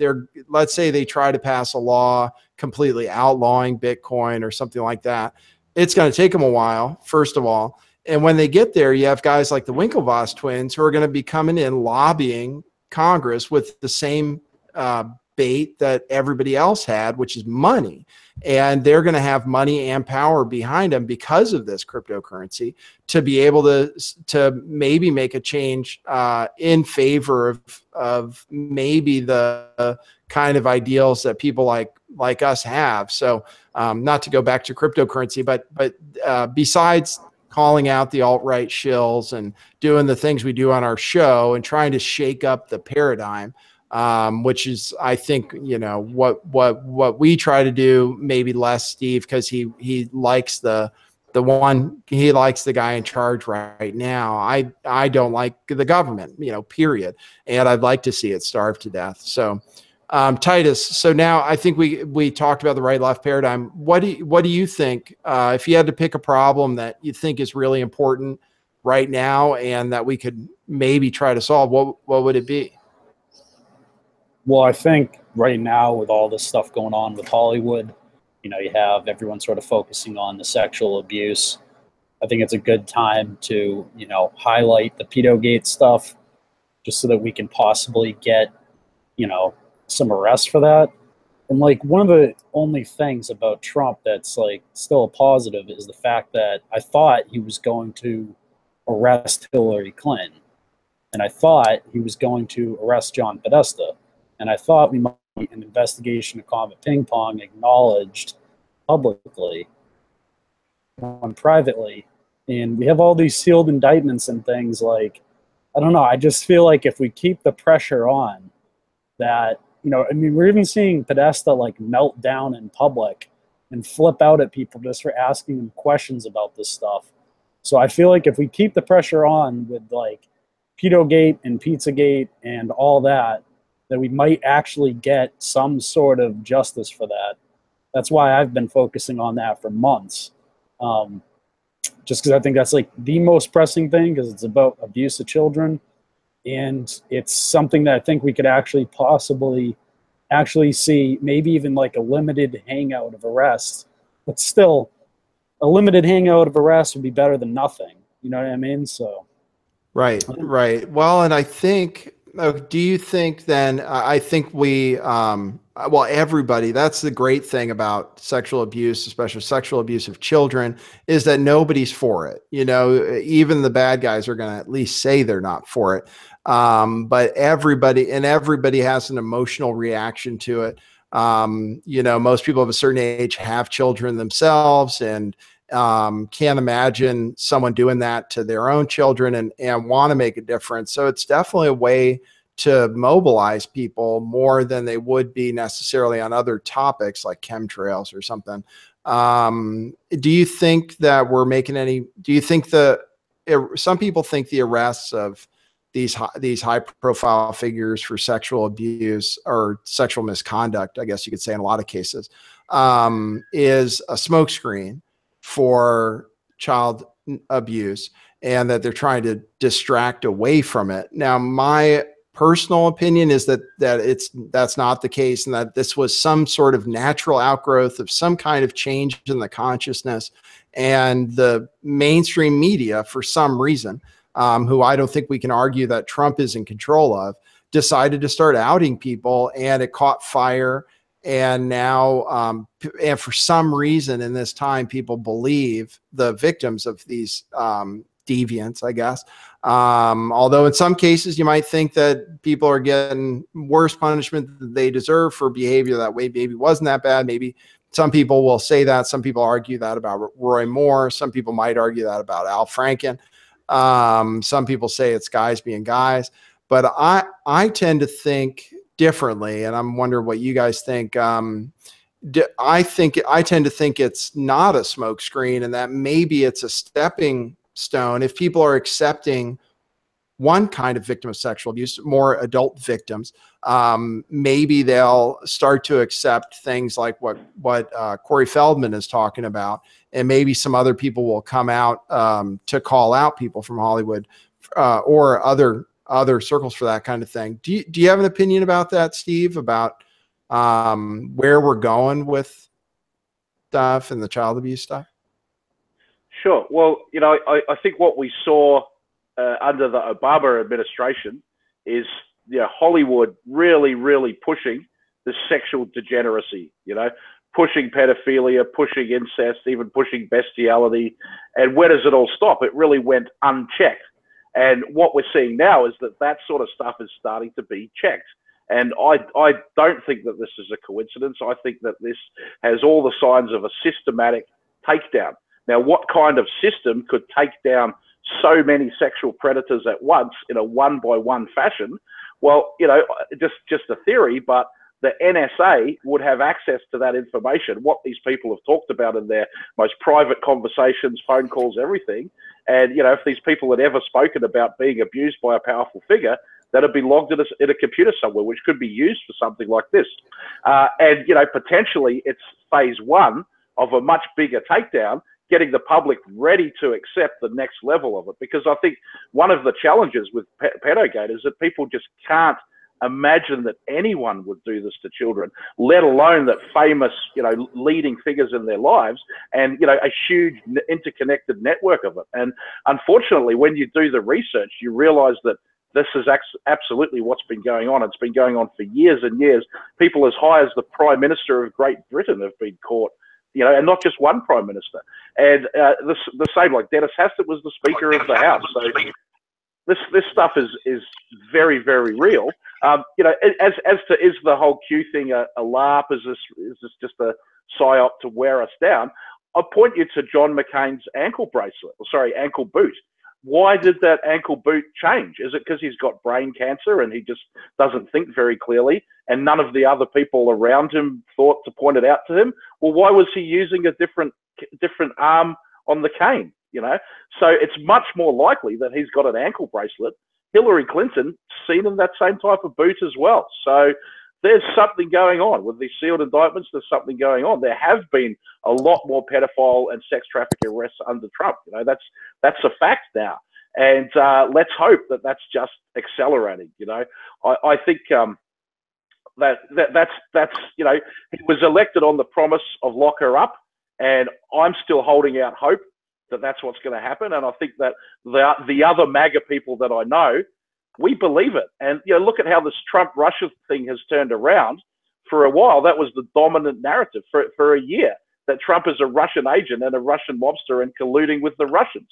let's say they try to pass a law completely outlawing Bitcoin or something like that. It's going to take them a while, first of all. And when they get there, you have guys like the Winklevoss twins who are going to be coming in lobbying Congress with the same bait that everybody else had, which is money. And they're going to have money and power behind them because of this cryptocurrency to be able to maybe make a change in favor of maybe the kind of ideals that people like us have. So not to go back to cryptocurrency, but besides calling out the alt-right shills and doing the things we do on our show and trying to shake up the paradigm, which is, I think, what we try to do, maybe less Steve, because he likes he likes the guy in charge right now. I don't like the government, period. And I'd like to see it starve to death. So, Titus, so now I think we talked about the right left paradigm. What do you think, if you had to pick a problem that you think is really important right now and that we could maybe try to solve, what would it be? Well, I think right now with all this stuff going on with Hollywood, you have everyone sort of focusing on the sexual abuse. I think it's a good time to, highlight the pedogate stuff just so that we can possibly get, some arrests for that. And one of the only things about Trump that's still a positive is the fact that I thought he was going to arrest Hillary Clinton. And I thought he was going to arrest John Podesta. And I thought we might get an investigation of Comet Ping Pong acknowledged publicly and privately. And we have all these sealed indictments and things I don't know. I just feel like if we keep the pressure on that, we're even seeing Podesta melt down in public and flip out at people just for asking them questions about this stuff. So I feel like if we keep the pressure on with Pedogate and Pizzagate and all that we might actually get some sort of justice for that. That's why I've been focusing on that for months. Just because I think that's the most pressing thing, because it's about abuse of children. And it's something that I think we could actually possibly see, maybe even a limited hangout of arrests. But still, a limited hangout of arrests would be better than nothing. You know what I mean? So. Right. Well, and I think, do you think then, I think everybody, that's the great thing about sexual abuse, especially sexual abuse of children, is that nobody's for it. Even the bad guys are going to at least say they're not for it. But everybody has an emotional reaction to it. Most people of a certain age have children themselves and can't imagine someone doing that to their own children and want to make a difference. So it's definitely a way to mobilize people more than they would be necessarily on other topics like chemtrails or something. Do you think that we're making do you think some people think the arrests of these high profile figures for sexual abuse or sexual misconduct, I guess you could say in a lot of cases, is a smokescreen for child abuse, and that they're trying to distract away from it? Now, my personal opinion is that's not the case, and that this was some sort of natural outgrowth of some kind of change in the consciousness, and the mainstream media, for some reason, who I don't think we can argue that Trump is in control of, decided to start outing people, and it caught fire. And now, and for some reason in this time, people believe the victims of these deviants, I guess. Although in some cases you might think that people are getting worse punishment than they deserve for behavior that way. Maybe wasn't that bad. Maybe some people will say that. Some people argue that about Roy Moore. Some people might argue that about Al Franken. Some people say it's guys being guys. But I tend to think differently, and I'm wondering what you guys think. I tend to think it's not a smokescreen, and that maybe it's a stepping stone. If people are accepting one kind of victim of sexual abuse, more adult victims, maybe they'll start to accept things like what Corey Feldman is talking about, and maybe some other people will come out to call out people from Hollywood or other circles for that kind of thing. Do you have an opinion about that, Steve, about where we're going with stuff and the child abuse stuff? Sure. Well, you know, I think what we saw under the Obama administration is, you know, Hollywood really pushing the sexual degeneracy, you know, pushing pedophilia, pushing incest, even pushing bestiality. And where does it all stop? It really went unchecked. And what we're seeing now is that sort of stuff is starting to be checked. And I don't think that this is a coincidence. I think that this has all the signs of a systematic takedown. Now, what kind of system could take down so many sexual predators at once in a one-by-one fashion? Well, you know, just a theory, but the NSA would have access to that information, what these people have talked about in their most private conversations, phone calls, everything. And, you know, if these people had ever spoken about being abused by a powerful figure, that'd be logged in a computer somewhere, which could be used for something like this. And, you know, potentially it's phase one of a much bigger takedown, getting the public ready to accept the next level of it. Because I think one of the challenges with Pedogate is that people just can't imagine that anyone would do this to children, let alone that famous, you know, leading figures in their lives, and, you know, a huge interconnected network of it. And unfortunately, when you do the research, you realize that this is absolutely what's been going on. It's been going on for years and years. People as high as the Prime Minister of Great Britain have been caught, you know, and not just one Prime Minister. And the same, like Dennis Hastert was the Speaker of the House. So this stuff is very real. You know, as to is the whole Q thing a LARP? Is this just a psyop to wear us down? I'll point you to John McCain's ankle boot. Why did that ankle boot change? Is it because he's got brain cancer and he just doesn't think very clearly, and none of the other people around him thought to point it out to him? Well, why was he using a different arm on the cane? You know, so it's much more likely that he's got an ankle bracelet. Hillary Clinton seen in that same type of boot as well. So there's something going on with these sealed indictments. There's something going on. There have been a lot more pedophile and sex trafficking arrests under Trump. You know, that's a fact now. And let's hope that that's just accelerating. You know, I think that's you know, he was elected on the promise of lock her up, and I'm still holding out hope that that's what's going to happen. And I think that the other MAGA people that I know, we believe it. And, you know, look at how this Trump-Russia thing has turned around. For a while, that was the dominant narrative for a year, that Trump is a Russian agent and a Russian mobster and colluding with the Russians.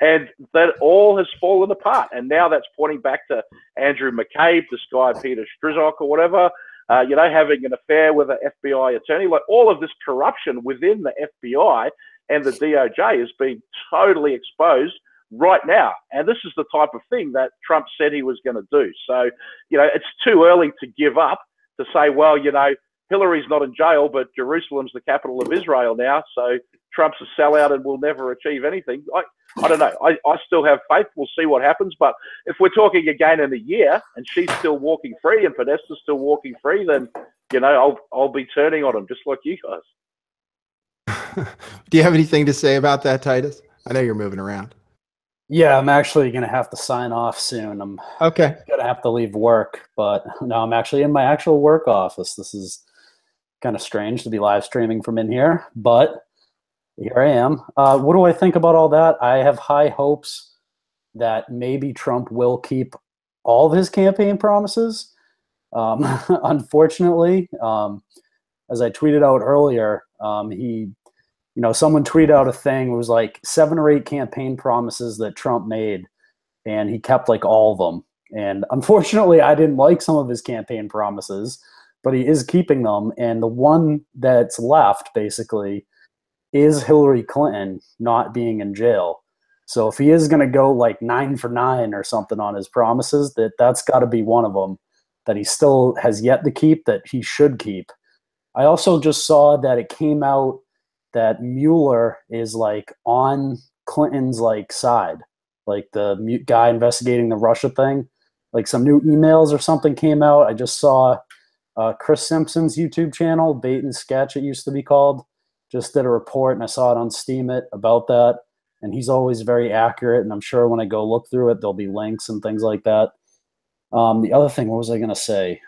And that all has fallen apart. And now that's pointing back to Andrew McCabe, this guy, Peter Strzok or whatever, you know, having an affair with an FBI attorney. Like, all of this corruption within the FBI and the DOJ is being totally exposed right now. And this is the type of thing that Trump said he was going to do. So, you know, it's too early to give up, to say, well, you know, Hillary's not in jail, but Jerusalem's the capital of Israel now, so Trump's a sellout and will never achieve anything. I don't know. I still have faith. We'll see what happens. But if we're talking again in a year and she's still walking free and Podesta's still walking free, then, you know, I'll be turning on him just like you guys. Do you have anything to say about that, Titus? I know you're moving around. Yeah, I'm actually going to have to sign off soon. I'm going to have to leave work, but no, I'm actually in my actual work office. This is kind of strange to be live streaming from in here, but here I am. What do I think about all that? I have high hopes that maybe Trump will keep all of his campaign promises. Unfortunately, as I tweeted out earlier, you know, someone tweeted out a thing. It was like 7 or 8 campaign promises that Trump made, and he kept like all of them. And unfortunately, I didn't like some of his campaign promises, but he is keeping them. And the one that's left, basically, is Hillary Clinton not being in jail. So if he is going to go like 9 for 9 or something on his promises, that's got to be one of them that he still has yet to keep, that he should keep. I also just saw that it came out that Mueller is like on Clinton's like side. like the guy investigating the Russia thing. Like some new emails or something came out. I just saw Chris Simpson's YouTube channel, Bait and Sketch it used to be called, just did a report, and I saw it on Steam It about that. And he's always very accurate, and I'm sure when I go look through it, there'll be links and things like that. The other thing, what was I going to say?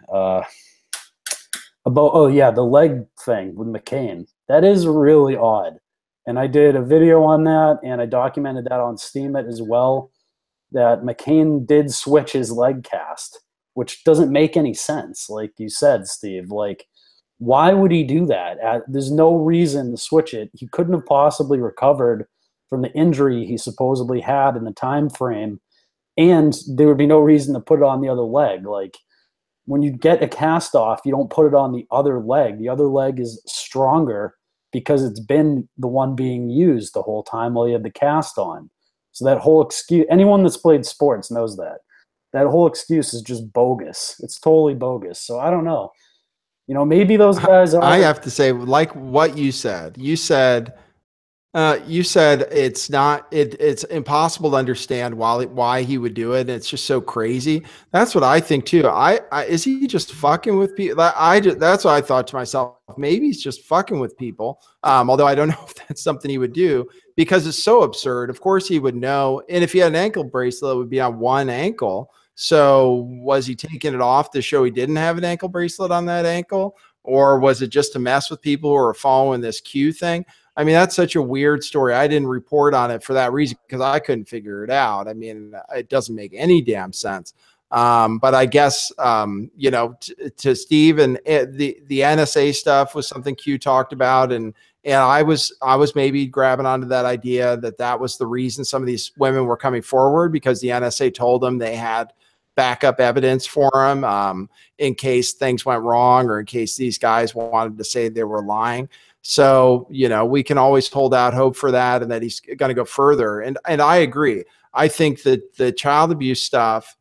Oh yeah, the leg thing with McCain. That is really odd. And I did a video on that, and I documented that on Steam It as well, that McCain did switch his leg cast, which doesn't make any sense. Like you said, Steve, like, why would he do that? There's no reason to switch it. He couldn't have possibly recovered from the injury he supposedly had in the time frame, and there would be no reason to put it on the other leg. Like, when you get a cast off, you don't put it on the other leg. The other leg is stronger because it's been the one being used the whole time while you had the cast on. So that whole excuse, anyone that's played sports knows that. That whole excuse is just bogus. It's totally bogus. So I don't know. You know, maybe those guys are. I have to say, like what you said. You said it's impossible to understand why he would do it. It's just so crazy. That's what I think too. Is he just fucking with people? That's what I thought to myself. Maybe he's just fucking with people. Although I don't know if that's something he would do, because it's so absurd. Of course he would know. And if he had an ankle bracelet, it would be on one ankle. So was he taking it off to show he didn't have an ankle bracelet on that ankle? Or was it just to mess with people who are following this Q thing? I mean, that's such a weird story. I didn't report on it for that reason, because I couldn't figure it out. I mean, it doesn't make any damn sense. But I guess, you know, to Steve, and the NSA stuff was something Q talked about. And I was maybe grabbing onto that idea that was the reason some of these women were coming forward, because the NSA told them they had backup evidence for them in case things went wrong, or in case these guys wanted to say they were lying. So, you know, we can always hold out hope for that, and that he's going to go further. And I agree. I think that the child abuse stuff,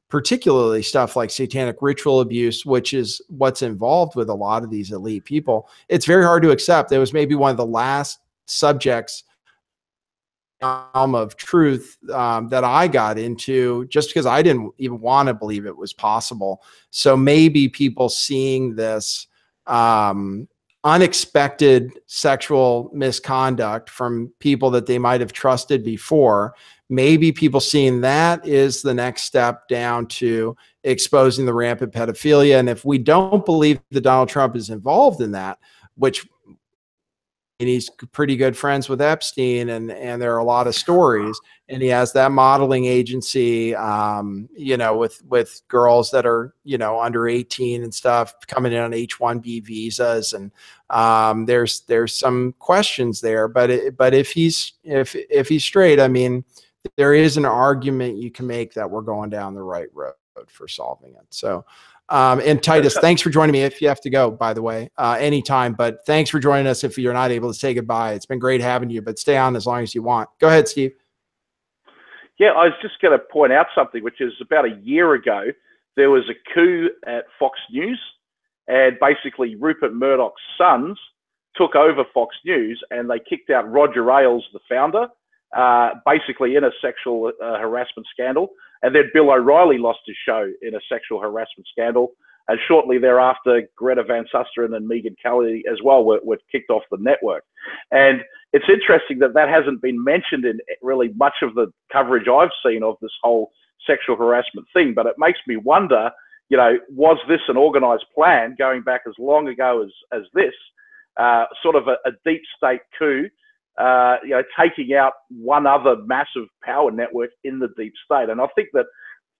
particularly stuff like satanic ritual abuse, which is what's involved with a lot of these elite people, it's very hard to accept. It was maybe one of the last subjects of truth that I got into, just because I didn't even want to believe it was possible. So maybe people seeing this unexpected sexual misconduct from people that they might have trusted before, maybe people seeing that is the next step down to exposing the rampant pedophilia. And if we don't believe that Donald Trump is involved in that, which, and he's pretty good friends with Epstein, and there are a lot of stories, and he has that modeling agency, you know, with girls that are, you know, under 18 and stuff, coming in on H-1B visas, and there's some questions there. But if he's straight, I mean, there is an argument you can make that we're going down the right road for solving it. So. And Titus, thanks for joining me. If you have to go, by the way, anytime, but thanks for joining us. If you're not able to say goodbye, it's been great having you, but stay on as long as you want. Go ahead, Steve. Yeah, I was just going to point out something, which is about a year ago, there was a coup at Fox News, and basically Rupert Murdoch's sons took over Fox News, and they kicked out Roger Ailes, the founder, basically in a sexual harassment scandal. And then Bill O'Reilly lost his show in a sexual harassment scandal. And shortly thereafter, Greta Van Susteren and Megyn Kelly as well were kicked off the network. And it's interesting that hasn't been mentioned in really much of the coverage I've seen of this whole sexual harassment thing. But it makes me wonder, you know, was this an organized plan going back as long ago as this, sort of a deep state coup, you know, taking out one other massive power network in the deep state? And I think that,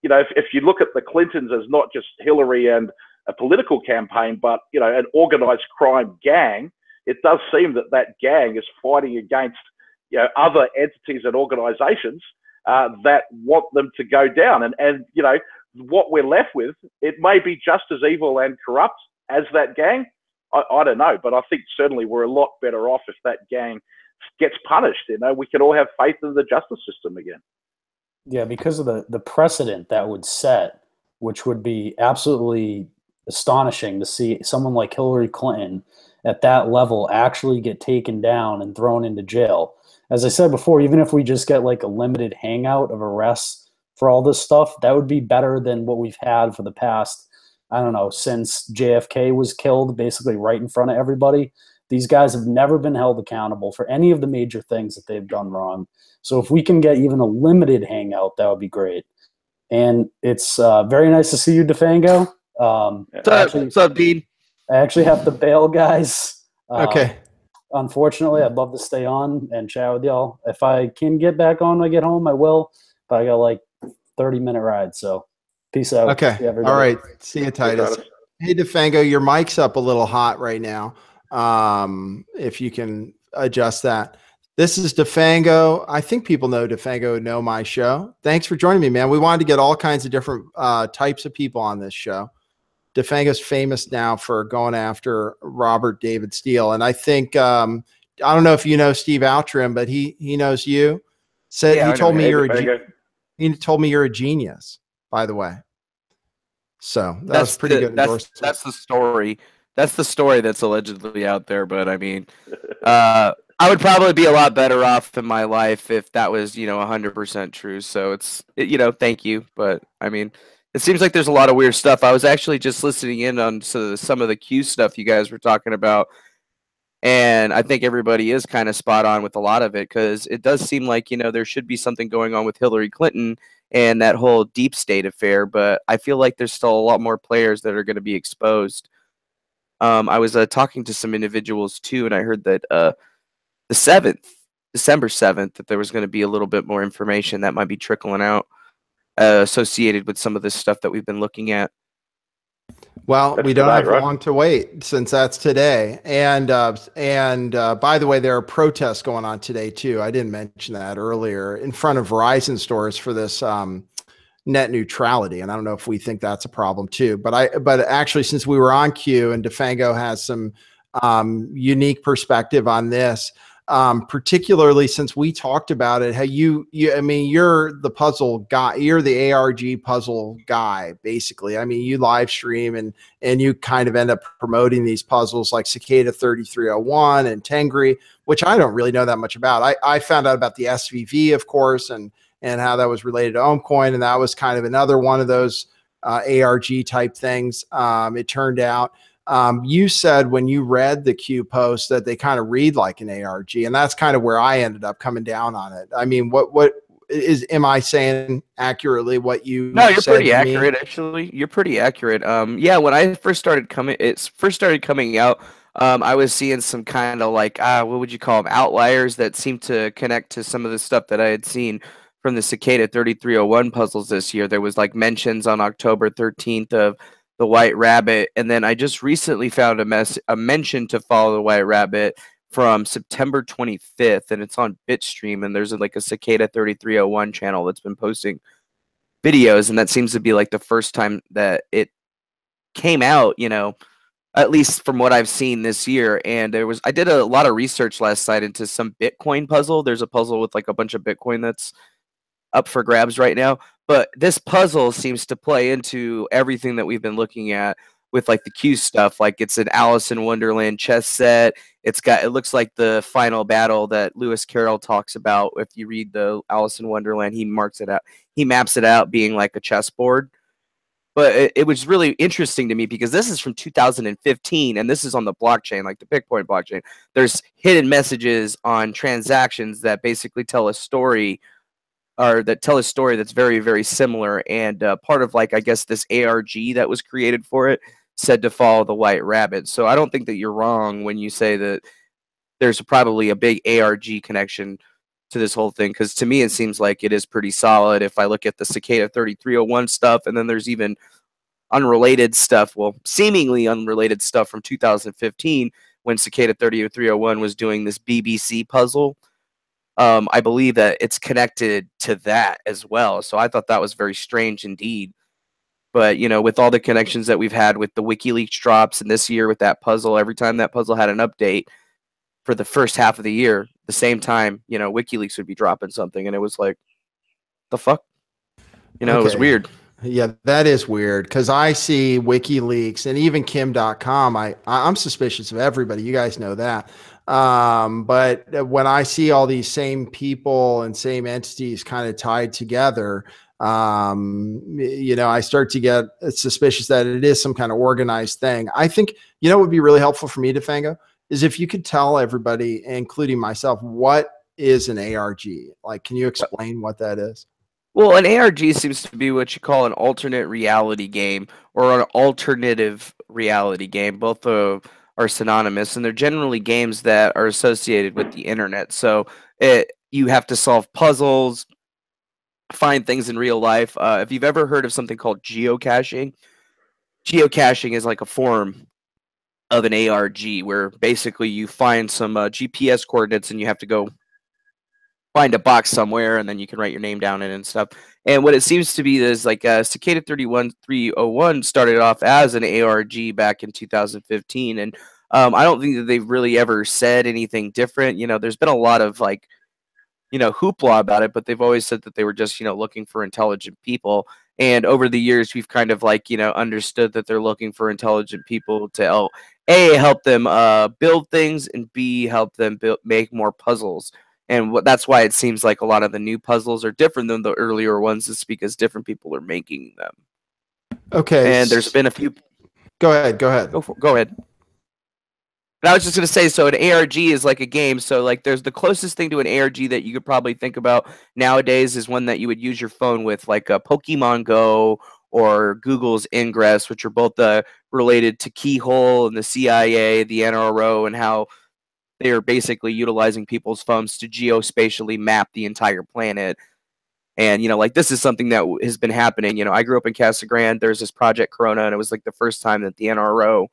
you know, if you look at the Clintons as not just Hillary and a political campaign, but, you know, an organized crime gang, it does seem that gang is fighting against, you know, other entities and organizations that want them to go down. And, you know, what we're left with, it may be just as evil and corrupt as that gang. I don't know, but I think certainly we're a lot better off if that gang gets punished. You know, we can all have faith in the justice system again. Yeah, because of the precedent that would set, which would be absolutely astonishing to see someone like Hillary Clinton at that level actually get taken down and thrown into jail. as I said before, even if we just get like a limited hangout of arrests for all this stuff, that would be better than what we've had for the past, I don't know, since JFK was killed, basically right in front of everybody. These guys have never been held accountable for any of the major things that they've done wrong. So if we can get even a limited hangout, that would be great. And it's very nice to see you, Defango. What's up, Dean? I actually have to bail, guys. Okay. Unfortunately, I'd love to stay on and chat with y'all. If I can get back on when I get home, I will. But I got like 30-minute ride, so peace out. Okay. All right. See you, Titus. Hey, Defango, your mic's up a little hot right now. If you can adjust that. This is Defango. I think people know Defango, know my show. Thanks for joining me, man. We wanted to get all kinds of different types of people on this show. Defango's famous now for going after Robert David Steele. And I think, I don't know if you know Steve Outtrim, but he knows you. Said he told me you're a genius, by the way. So that's pretty good endorsement. That's the story. That's the story that's allegedly out there. But I mean, I would probably be a lot better off in my life if that was, 100% true. So it's, thank you. But I mean, it seems like there's a lot of weird stuff. I was actually just listening in on some of the Q stuff you guys were talking about. And I think everybody is kind of spot on with a lot of it, because it does seem like, there should be something going on with Hillary Clinton and that whole deep state affair. But I feel like there's still a lot more players that are going to be exposed. I was talking to some individuals too, and I heard that the 7th, December 7th, that there was going to be a little bit more information that might be trickling out associated with some of this stuff that we've been looking at. Well, we don't have long to wait since that's today. And by the way, there are protests going on today too. I didn't mention that earlier, in front of Verizon stores for this net neutrality. And I don't know if we think that's a problem too, but actually, since we were on Q and Defango has some unique perspective on this, particularly since we talked about it, how I mean, you're the puzzle guy, you're the ARG puzzle guy, basically. I mean, you live stream and you kind of end up promoting these puzzles like Cicada 3301 and Tengri, which I don't really know that much about. I found out about the SVV, of course, and how that was related to Ohmcoin. And that was kind of another one of those ARG type things. It turned out. You said when you read the Q post that they kind of read like an ARG, and that's kind of where I ended up coming down on it. I mean, am I saying accurately what you? No, you're pretty accurate, actually. You're pretty accurate. Yeah, when I first started coming out, I was seeing some kind of like, what would you call them, outliers that seemed to connect to some of the stuff that I had seen from the Cicada 3301 puzzles this year. There was like mentions on October 13th of the White Rabbit, and then I just recently found a mention to follow the White Rabbit from September 25th, and it's on Bitstream, and there's like a Cicada 3301 channel that's been posting videos, and that seems to be like the first time that it came out, at least from what I've seen this year. And I did a lot of research last night into some Bitcoin puzzle. There's a puzzle with like a bunch of Bitcoin that's up for grabs right now. But this puzzle seems to play into everything that we've been looking at with like the Q stuff. Like it's an Alice in Wonderland chess set. It looks like the final battle that Lewis Carroll talks about. If you read the Alice in Wonderland, he maps it out being like a chessboard. But it was really interesting to me because this is from 2015 and this is on the blockchain, like the Bitcoin blockchain. There's hidden messages on transactions that basically tell a story, or that tell a story that's very, very similar. And part of, like, I guess this ARG that was created for it said to follow the White Rabbit. So I don't think that you're wrong when you say that there's probably a big ARG connection to this whole thing, because to me it seems like it is pretty solid. If I look at the Cicada 3301 stuff, and then there's even unrelated stuff, well, seemingly unrelated stuff from 2015 when Cicada 3301 was doing this BBC puzzle. I believe that it's connected to that as well. So I thought that was very strange indeed. But, with all the connections that we've had with the WikiLeaks drops, and this year with that puzzle, every time that puzzle had an update for the first half of the year, the same time, WikiLeaks would be dropping something, and it was like, the fuck? It was weird. Yeah, that is weird, because I see WikiLeaks and even Kim.com. I'm suspicious of everybody. You guys know that. But when I see all these same people and same entities kind of tied together, I start to get suspicious that it is some kind of organized thing. I think, what would be really helpful for me, Defango, is if you could tell everybody, including myself, what is an ARG? Like, can you explain what that is? Well, an ARG seems to be what you call an alternate reality game or an alternative reality game. Both are synonymous, and they're generally games that are associated with the internet. So you have to solve puzzles, find things in real life. If you've ever heard of something called geocaching is like a form of an ARG where basically you find some GPS coordinates and you have to go find a box somewhere and then you can write your name down in it and stuff. And what it seems to be is like Cicada 31301 started off as an ARG back in 2015. And I don't think that they've really ever said anything different. There's been a lot of hoopla about it, but they've always said that they were just, looking for intelligent people. And over the years, we've kind of understood that they're looking for intelligent people to help them build things, and B, help them make more puzzles. And that's why it seems like a lot of the new puzzles are different than the earlier ones, is because different people are making them. Okay. And there's been a few. Go ahead. Go ahead. And I was just going to say, so an ARG is like a game. So there's the closest thing to an ARG that you could probably think about nowadays is one that you would use your phone with, like a Pokemon Go or Google's Ingress, which are both related to Keyhole and the CIA, the NRO, and how they are basically utilizing people's phones to geospatially map the entire planet. And, this is something that has been happening. I grew up in Casa Grande. There's this Project Corona, and it was the first time that the NRO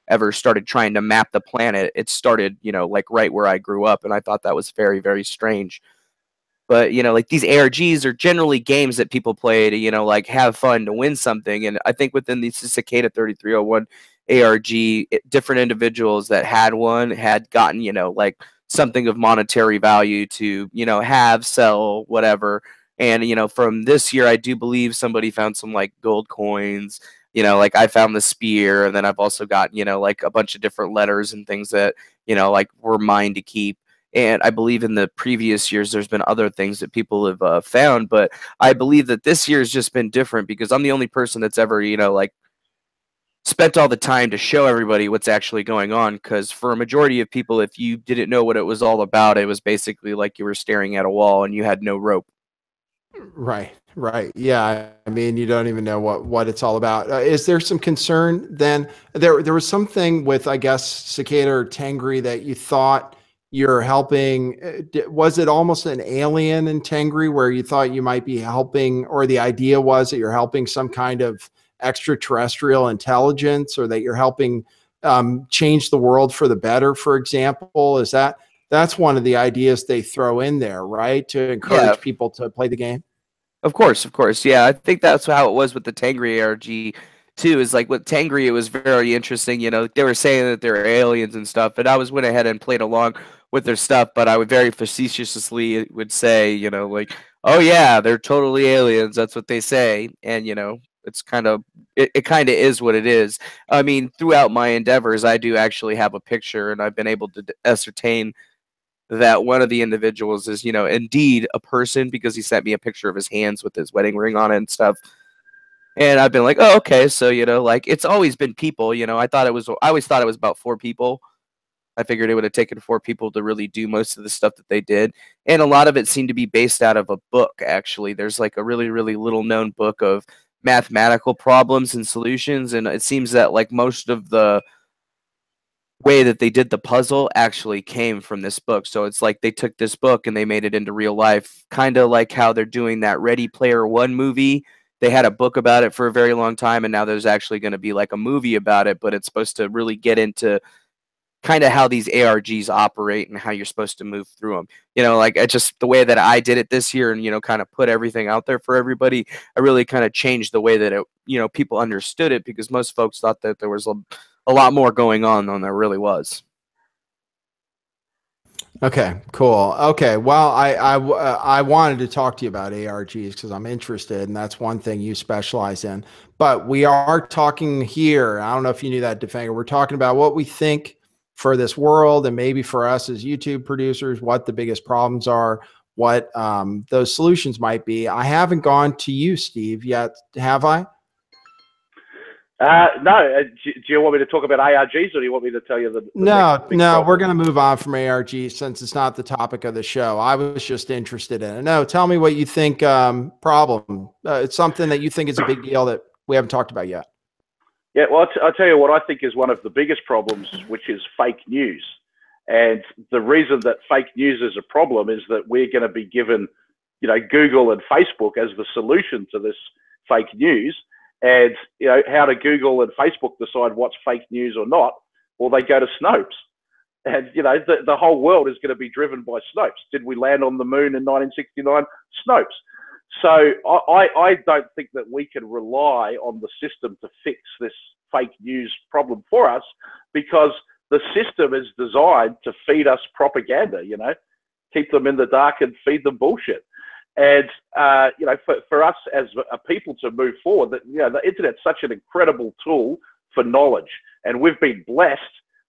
ever started trying to map the planet. It started, right where I grew up, and I thought that was very, very strange. But, these ARGs are generally games that people play to, have fun, to win something. And I think within the Cicada 3301 ARG, different individuals that had one had gotten, something of monetary value to, have, sell, whatever. And, from this year, I do believe somebody found some gold coins. I found the spear, and then I've also got, a bunch of different letters and things that, were mine to keep. And I believe in the previous years, there's been other things that people have found. But I believe that this year has just been different because I'm the only person that's ever, spent all the time to show everybody what's actually going on. Because for a majority of people, if you didn't know what it was all about, it was basically like you were staring at a wall and you had no rope. Right. Yeah. I mean, you don't even know what it's all about. Is there some concern then? There was something with, I guess, Cicada or Tengri that you thought you're helping. Was it almost an alien in Tengri where you thought you might be helping, or the idea was that you're helping some kind of extraterrestrial intelligence, or that you're helping change the world for the better, for example? That's one of the ideas they throw in there, right? To encourage people to play the game. Of course. Yeah, I think that's how it was with the Tengri ARG too. Is with Tengri, it was very interesting. They were saying that they're aliens and stuff, and I went ahead and played along with their stuff, but I would very facetiously would say, oh yeah, they're totally aliens. That's what they say, and it's kind of is what it is. I mean, throughout my endeavors, I do actually have a picture, and I've been able to ascertain that one of the individuals is, indeed a person, because he sent me a picture of his hands with his wedding ring on it and stuff. And I've been like, oh, okay. So, it's always been people, I always thought it was about 4 people. I figured it would have taken 4 people to really do most of the stuff that they did. And a lot of it seemed to be based out of a book, actually. There's a really, really little known book of mathematical problems and solutions. And it seems that most of the way that they did the puzzle actually came from this book. So it's they took this book and they made it into real life, kind of like how they're doing that Ready Player One movie. They had a book about it for a very long time, and now there's actually going to be a movie about it, but it's supposed to really get into kind of how these ARGs operate and how you're supposed to move through them. It's just the way that I did it this year, and kind of put everything out there for everybody. I really kind of changed the way that it, people understood it, because most folks thought that there was a lot more going on than there really was. Okay, cool. Okay, well, I wanted to talk to you about ARGs because I'm interested, and that's one thing you specialize in. But we are talking here, I don't know if you knew that, Defango, we're talking about what we think for this world, and maybe for us as YouTube producers, what the biggest problems are, what those solutions might be. I haven't gone to you, Steve, yet, have I? No. Do you want me to talk about ARGs, or do you want me to tell you the No, next big no, problem? we're going to move on from ARG since it's not the topic of the show. I was just interested in it. No, tell me what you think problem. It's something that you think is a big deal that we haven't talked about yet. Yeah, well, I'll tell you what I think is one of the biggest problems, which is fake news. And the reason that fake news is a problem is that we're going to be given, you know, Google and Facebook as the solution to this fake news. And, you know, how do Google and Facebook decide what's fake news or not? Well, they go to Snopes. And, you know, the whole world is going to be driven by Snopes. Did we land on the moon in 1969? Snopes. So I don't think that we can rely on the system to fix this fake news problem for us, because the system is designed to feed us propaganda, you know, keep them in the dark and feed them bullshit. And, you know, for us as a people to move forward, that, you know, the internet's such an incredible tool for knowledge. And we've been blessed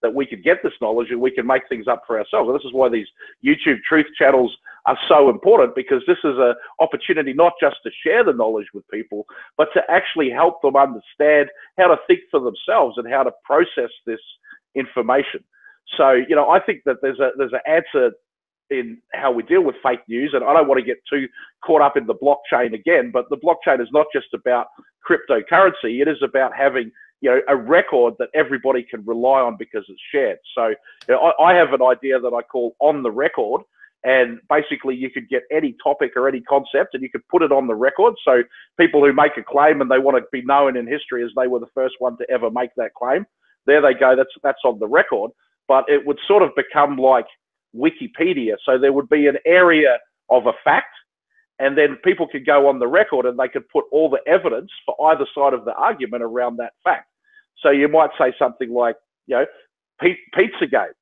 that we could get this knowledge and we can make things up for ourselves. And this is why these YouTube truth channels are so important, because this is an opportunity not just to share the knowledge with people, but to actually help them understand how to think for themselves and how to process this information. So, you know, I think that there's an answer in how we deal with fake news. And I don't want to get too caught up in the blockchain again, but the blockchain is not just about cryptocurrency. It is about having, you know, a record that everybody can rely on because it's shared. So, you know, I have an idea that I call on the record, and basically you could get any topic or any concept and you could put it on the record. So people who make a claim and they want to be known in history as they were the first one to ever make that claim, there they go, that's on the record. But it would sort of become like Wikipedia. So there would be an area of a fact, and then people could go on the record and they could put all the evidence for either side of the argument around that fact. So you might say something like, you know, Pizzagate,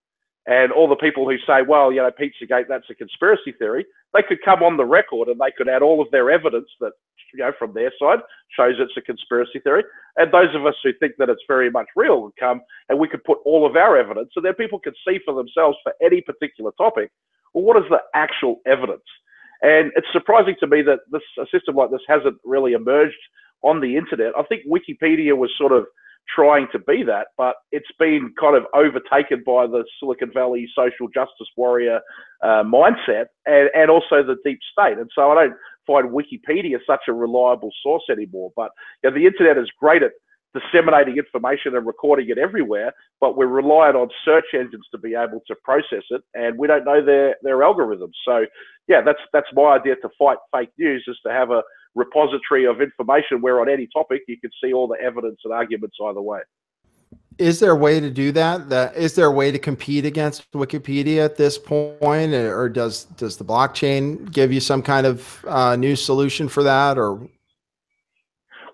and all the people who say, well, you know, Pizzagate, that's a conspiracy theory, they could come on the record and they could add all of their evidence that, you know, from their side shows it's a conspiracy theory. And those of us who think that it's very much real would come and we could put all of our evidence, so then people could see for themselves for any particular topic, well, what is the actual evidence? And it's surprising to me that a system like this hasn't really emerged on the internet. I think Wikipedia was sort of trying to be that, but it's been kind of overtaken by the Silicon Valley social justice warrior mindset, and also the deep state. And so I don't find Wikipedia such a reliable source anymore. But, you know, the internet is great at disseminating information and recording it everywhere, but we're reliant on search engines to be able to process it, and we don't know their algorithms. So yeah, that's my idea to fight fake news, is to have a repository of information where on any topic you can see all the evidence and arguments either way. Is there a way to do that? Is there a way to compete against Wikipedia at this point, or does the blockchain give you some kind of new solution for that? Or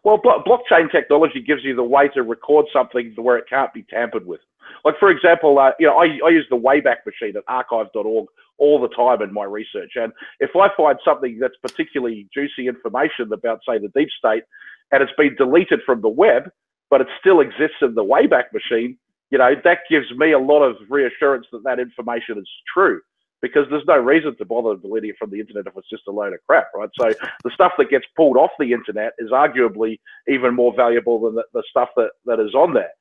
well, blockchain technology gives you the way to record something where it can't be tampered with. Like, for example, you know, I use the Wayback Machine at archive.org all the time in my research. And if I find something that's particularly juicy information about, say, the deep state, and it's been deleted from the web, but it still exists in the Wayback Machine, you know, that gives me a lot of reassurance that that information is true, because there's no reason to bother deleting it from the internet if it's just a load of crap, right? So the stuff that gets pulled off the internet is arguably even more valuable than the stuff that is on there.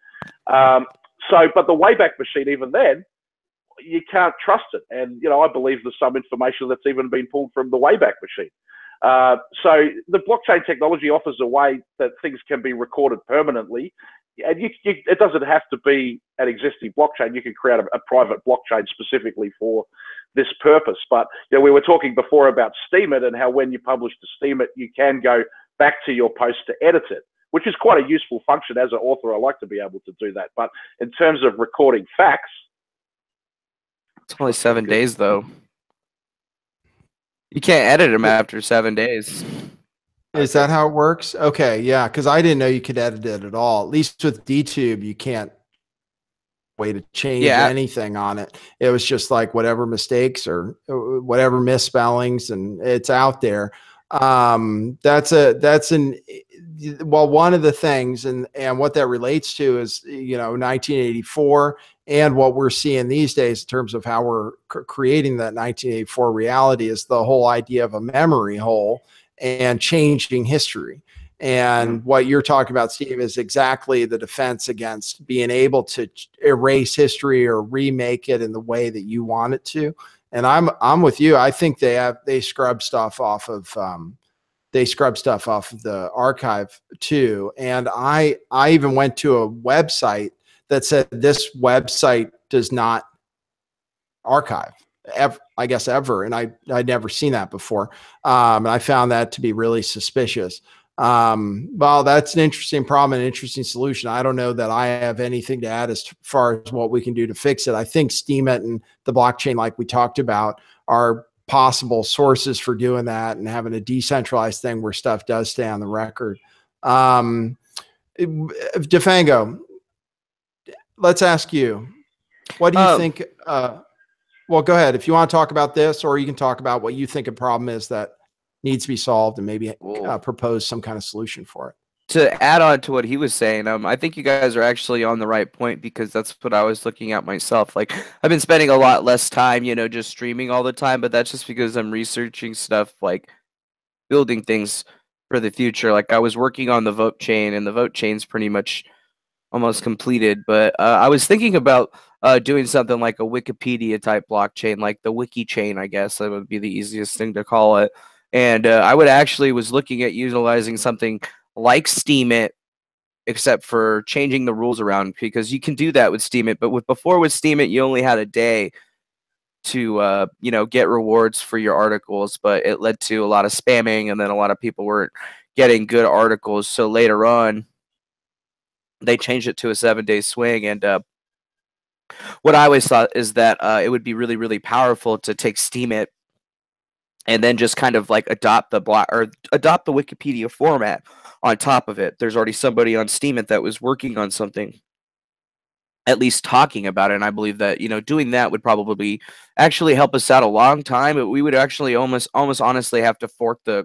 But the Wayback Machine, even then, you can't trust it. And, you know, I believe there's some information that's even been pulled from the Wayback Machine. So the blockchain technology offers a way that things can be recorded permanently. And it doesn't have to be an existing blockchain. You can create a private blockchain specifically for this purpose. But, you know, we were talking before about Steemit, and how when you publish to Steemit, you can go back to your post to edit it, which is quite a useful function. As an author, I like to be able to do that. But in terms of recording facts, it's only 7 days, though. You can't edit them after 7 days. Is that how it works? Okay, yeah, because I didn't know you could edit it at all. At least with DTube, you can't way to change anything on it. It was just like whatever mistakes or whatever misspellings, and it's out there. The well, one of the things, and what that relates to is, 1984, and what we're seeing these days in terms of how we're creating that 1984 reality is the whole idea of a memory hole and changing history. And what you're talking about, Steve, is exactly the defense against being able to erase history or remake it in the way that you want it to. And I'm with you. I think they scrub stuff off of the archive too. And I even went to a website that said this website does not archive ever. And I'd never seen that before. And I found that to be really suspicious. Well, that's an interesting problem, an interesting solution. I don't know that I have anything to add as far as what we can do to fix it. I think Steemit and the blockchain, like we talked about, are possible sources for doing that and having a decentralized thing where stuff does stay on the record. Defango, let's ask you, what do you think? Well, go ahead. If you want to talk about this, or you can talk about what you think a problem is that needs to be solved and maybe propose some kind of solution for it. To add on to what he was saying, I think you guys are actually on the right point, because that's what I was looking at myself. Like, I've been spending a lot less time, just streaming all the time, but that's just because I'm researching stuff, like building things for the future. Like, I was working on the vote chain, and the vote chain's pretty much almost completed, but I was thinking about doing something like a Wikipedia type blockchain, like the wiki chain, I guess that would be the easiest thing to call it. And I was looking at utilizing something like Steemit, except for changing the rules around, because you can do that with Steemit. But before with Steemit, you only had a day to get rewards for your articles, but it led to a lot of spamming, and then a lot of people weren't getting good articles. So later on, they changed it to a 7-day swing. And what I always thought is that it would be really, really powerful to take Steemit and then just kind of like adopt the Wikipedia format on top of it. There's already somebody on Steemit that was working on something, at least talking about it. And I believe that, doing that would probably actually help us out a long time. But we would actually almost honestly have to fork the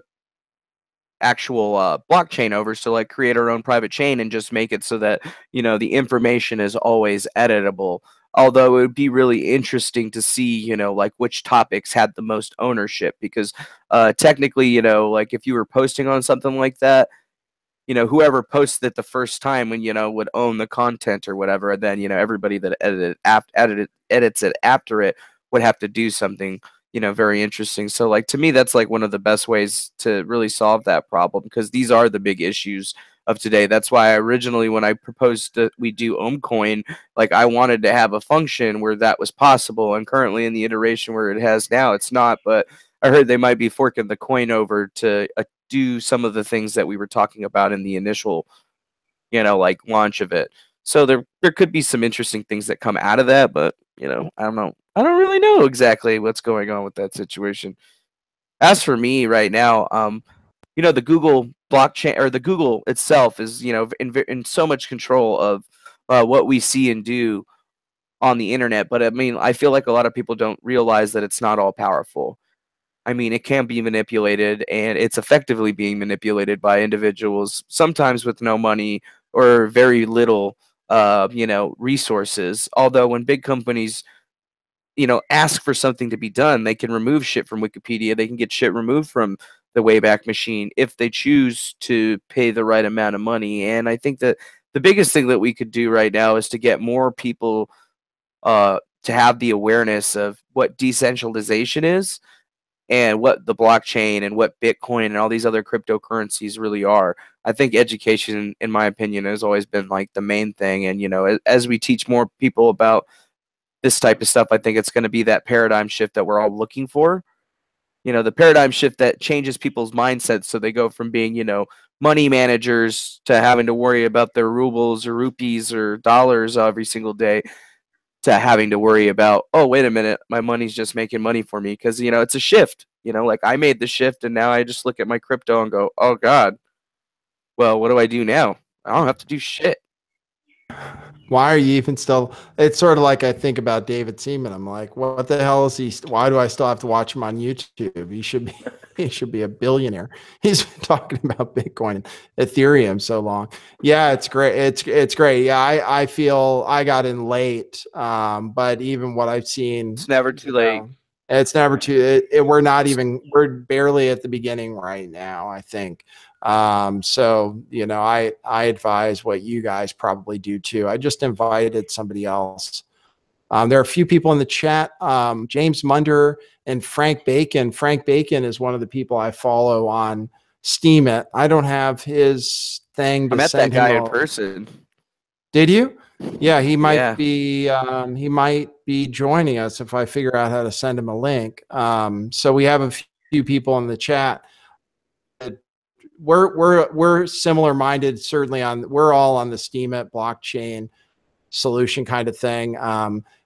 actual blockchain over, so like create our own private chain and just make it so that the information is always editable. Although it would be really interesting to see, like which topics had the most ownership, because technically, like if you were posting on something like that, whoever posted it the first time when, would own the content or whatever, and then, everybody that edits it after it would have to do something, very interesting. So like, to me, that's like one of the best ways to really solve that problem, because these are the big issues of today. That's why originally, when I proposed that we do OhmCoin, like I wanted to have a function where that was possible, and currently in the iteration where it has now, it's not. But I heard they might be forking the coin over to do some of the things that we were talking about in the initial, like launch of it. So there could be some interesting things that come out of that, but I don't know. I don't really know exactly what's going on with that situation. As for me right now, the Google blockchain, or the Google itself, is in so much control of what we see and do on the internet. But I mean, I feel like a lot of people don't realize that it's not all powerful. I mean, it can be manipulated, and it's effectively being manipulated by individuals, sometimes with no money or very little, resources. Although when big companies, ask for something to be done, they can remove shit from Wikipedia. They can get shit removed from the Wayback Machine if they choose to pay the right amount of money. And I think that the biggest thing that we could do right now is to get more people to have the awareness of what decentralization is, and what the blockchain and what Bitcoin and all these other cryptocurrencies really are. I think education, in my opinion, has always been like the main thing. And, as we teach more people about this type of stuff, I think it's going to be that paradigm shift that we're all looking for. The paradigm shift that changes people's mindsets, so they go from being, money managers to having to worry about their rubles or rupees or dollars every single day, to having to worry about, oh, wait a minute, my money's just making money for me. Because, it's a shift. Like I made the shift, and now I just look at my crypto and go, oh, God, well, what do I do now? I don't have to do shit. Why are you even still? It's sort of like I think about David Seaman. I'm like, what the hell is he? Why do I still have to watch him on YouTube? He should be, he should be a billionaire. He's been talking about Bitcoin and Ethereum so long. Yeah, it's great. It's great. Yeah, I feel I got in late, but even what I've seen, It's never too late. it's never too. We're not even. We're barely at the beginning right now, I think. So I advise what you guys probably do too. I just invited somebody else. There are a few people in the chat. James Munder and Frank Bacon. Frank Bacon is one of the people I follow on Steemit. I don't have his thing to I met send that guy him in person. Did you? Yeah, he might Yeah. be joining us if I figure out how to send him a link. So we have a few people in the chat. We're similar minded, certainly we're all on the Steemit blockchain solution kind of thing.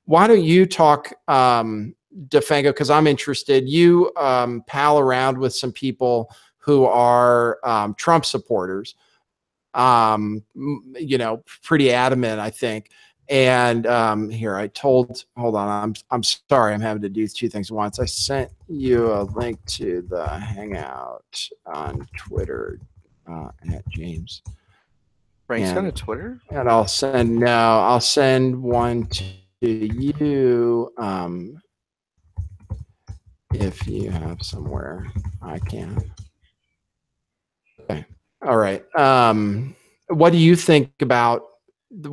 Why don't you talk, Defango, because I'm interested. You pal around with some people who are Trump supporters, pretty adamant, I think. And here, hold on. I'm sorry. I'm having to do two things at once. I sent you a link to the Hangout on Twitter at James. Frank's got a Twitter? And I'll send one to you if you have somewhere I can. Okay. All right. What do you think about the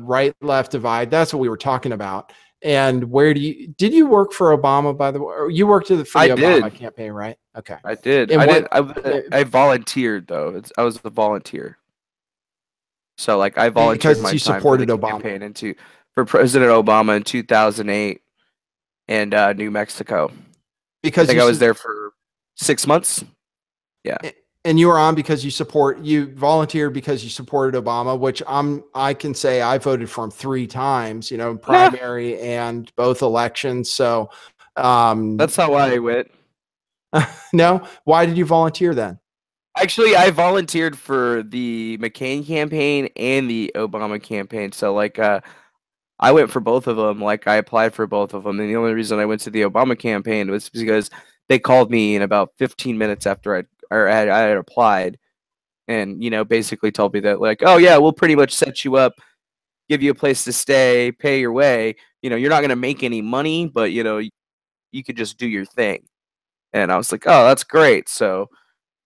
right-left divide? That's what we were talking about. And did you work for Obama, by the way? Or you worked for the Obama campaign, right? Okay. I did. I volunteered though. I was a volunteer. So like I volunteered my time for the campaign for President Obama in 2008 in New Mexico. Because I was there for 6 months. Yeah. And you were on because you volunteered because you supported Obama, which I can say I voted for him 3 times, primary and both elections. So that's how I went. No, why did you volunteer then? Actually, I volunteered for the McCain campaign and the Obama campaign. So like I went for both of them. Like I applied for both of them. And the only reason I went to the Obama campaign was because they called me in about 15 minutes after I had applied, and basically told me that like, oh yeah, we'll pretty much set you up, give you a place to stay, pay your way. You're not gonna make any money, but you could just do your thing. And I was like, oh, that's great. So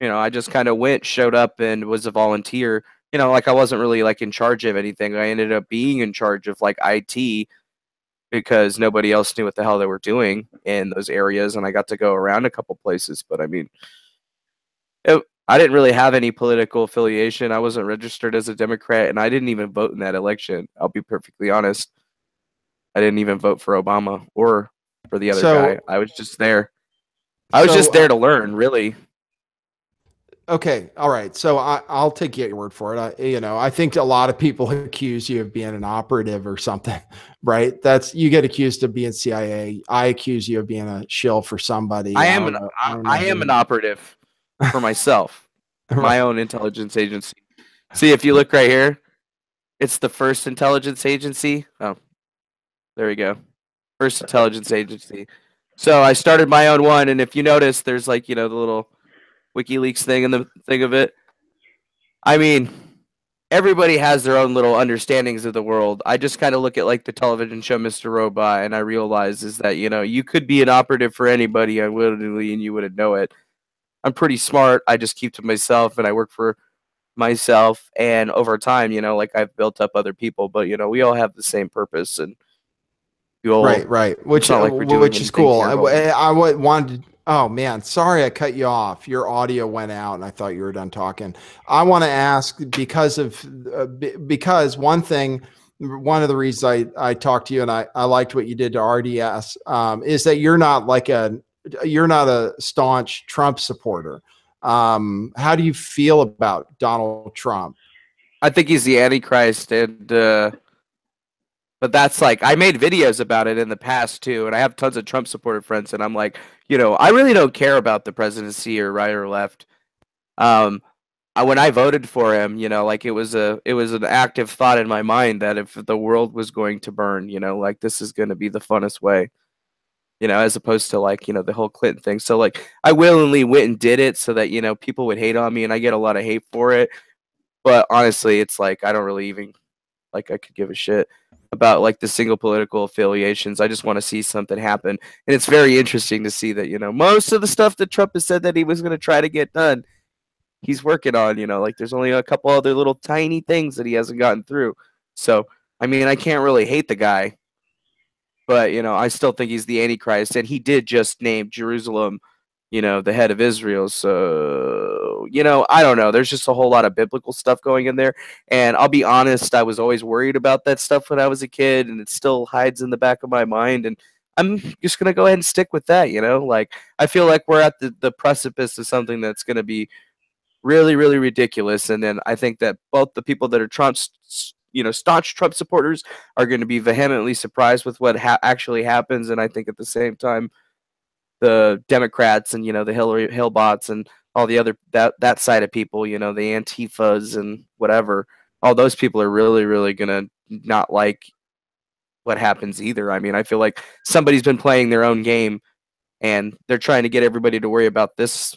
I just kind of showed up and was a volunteer. Like I wasn't really like in charge of anything. I ended up being in charge of like IT because nobody else knew what the hell they were doing in those areas, and I got to go around a couple places. But I mean, I didn't really have any political affiliation. I wasn't registered as a Democrat, and I didn't even vote in that election. I'll be perfectly honest. I didn't even vote for Obama or for the other guy. I was just there. I was just there to learn, really. Okay, all right. So I'll take your word for it. I think a lot of people accuse you of being an operative or something, right? You get accused of being CIA. I accuse you of being a shill for somebody. I am an operative for myself, right. My own intelligence agency. See, if you look right here, it's the first intelligence agency. Oh, there we go. First intelligence agency. So I started my own one, and if you notice, there's like the little WikiLeaks thing in the thing of it. I mean, everybody has their own little understandings of the world. I just kind of look at like the television show Mr. Robot, and I realize is that you could be an operative for anybody unwittingly, and you wouldn't know it. I'm pretty smart. I just keep to myself, and I work for myself. And over time, like I've built up other people, but we all have the same purpose, and right. Which is cool. I wanted. Oh man, sorry I cut you off. Your audio went out, and I thought you were done talking. I want to ask because one of the reasons I talked to you and I liked what you did to RDS is that you're not a staunch Trump supporter. How do you feel about Donald Trump? I think he's the Antichrist, and but that's like I made videos about it in the past too, and I have tons of Trump supporter friends, and I'm like, I really don't care about the presidency or right or left. I when I voted for him, like it was an active thought in my mind that if the world was going to burn, like this is going to be the funnest way, as opposed to like, the whole Clinton thing. So like I willingly went and did it so that, people would hate on me, and I get a lot of hate for it. But honestly, it's like I don't really even like I could give a shit about like the single political affiliations. I just want to see something happen. And it's very interesting to see that, most of the stuff that Trump has said that he was going to try to get done, he's working on, like there's only a couple other little tiny things that he hasn't gotten through. So, I mean, I can't really hate the guy, but, I still think he's the Antichrist, and he did just name Jerusalem, the head of Israel. So, I don't know. There's just a whole lot of biblical stuff going in there. And I'll be honest, I was always worried about that stuff when I was a kid, and it still hides in the back of my mind. And I'm just going to go ahead and stick with that, like I feel like we're at the precipice of something that's going to be really, really ridiculous. And then I think that both the people that are Trump's, staunch Trump supporters are going to be vehemently surprised with what actually happens. And I think at the same time, the Democrats and, the Hillary Hillbots and all the other that side of people, the Antifas and whatever, all those people are really, really going to not like what happens either. I mean, I feel like somebody's been playing their own game, and they're trying to get everybody to worry about this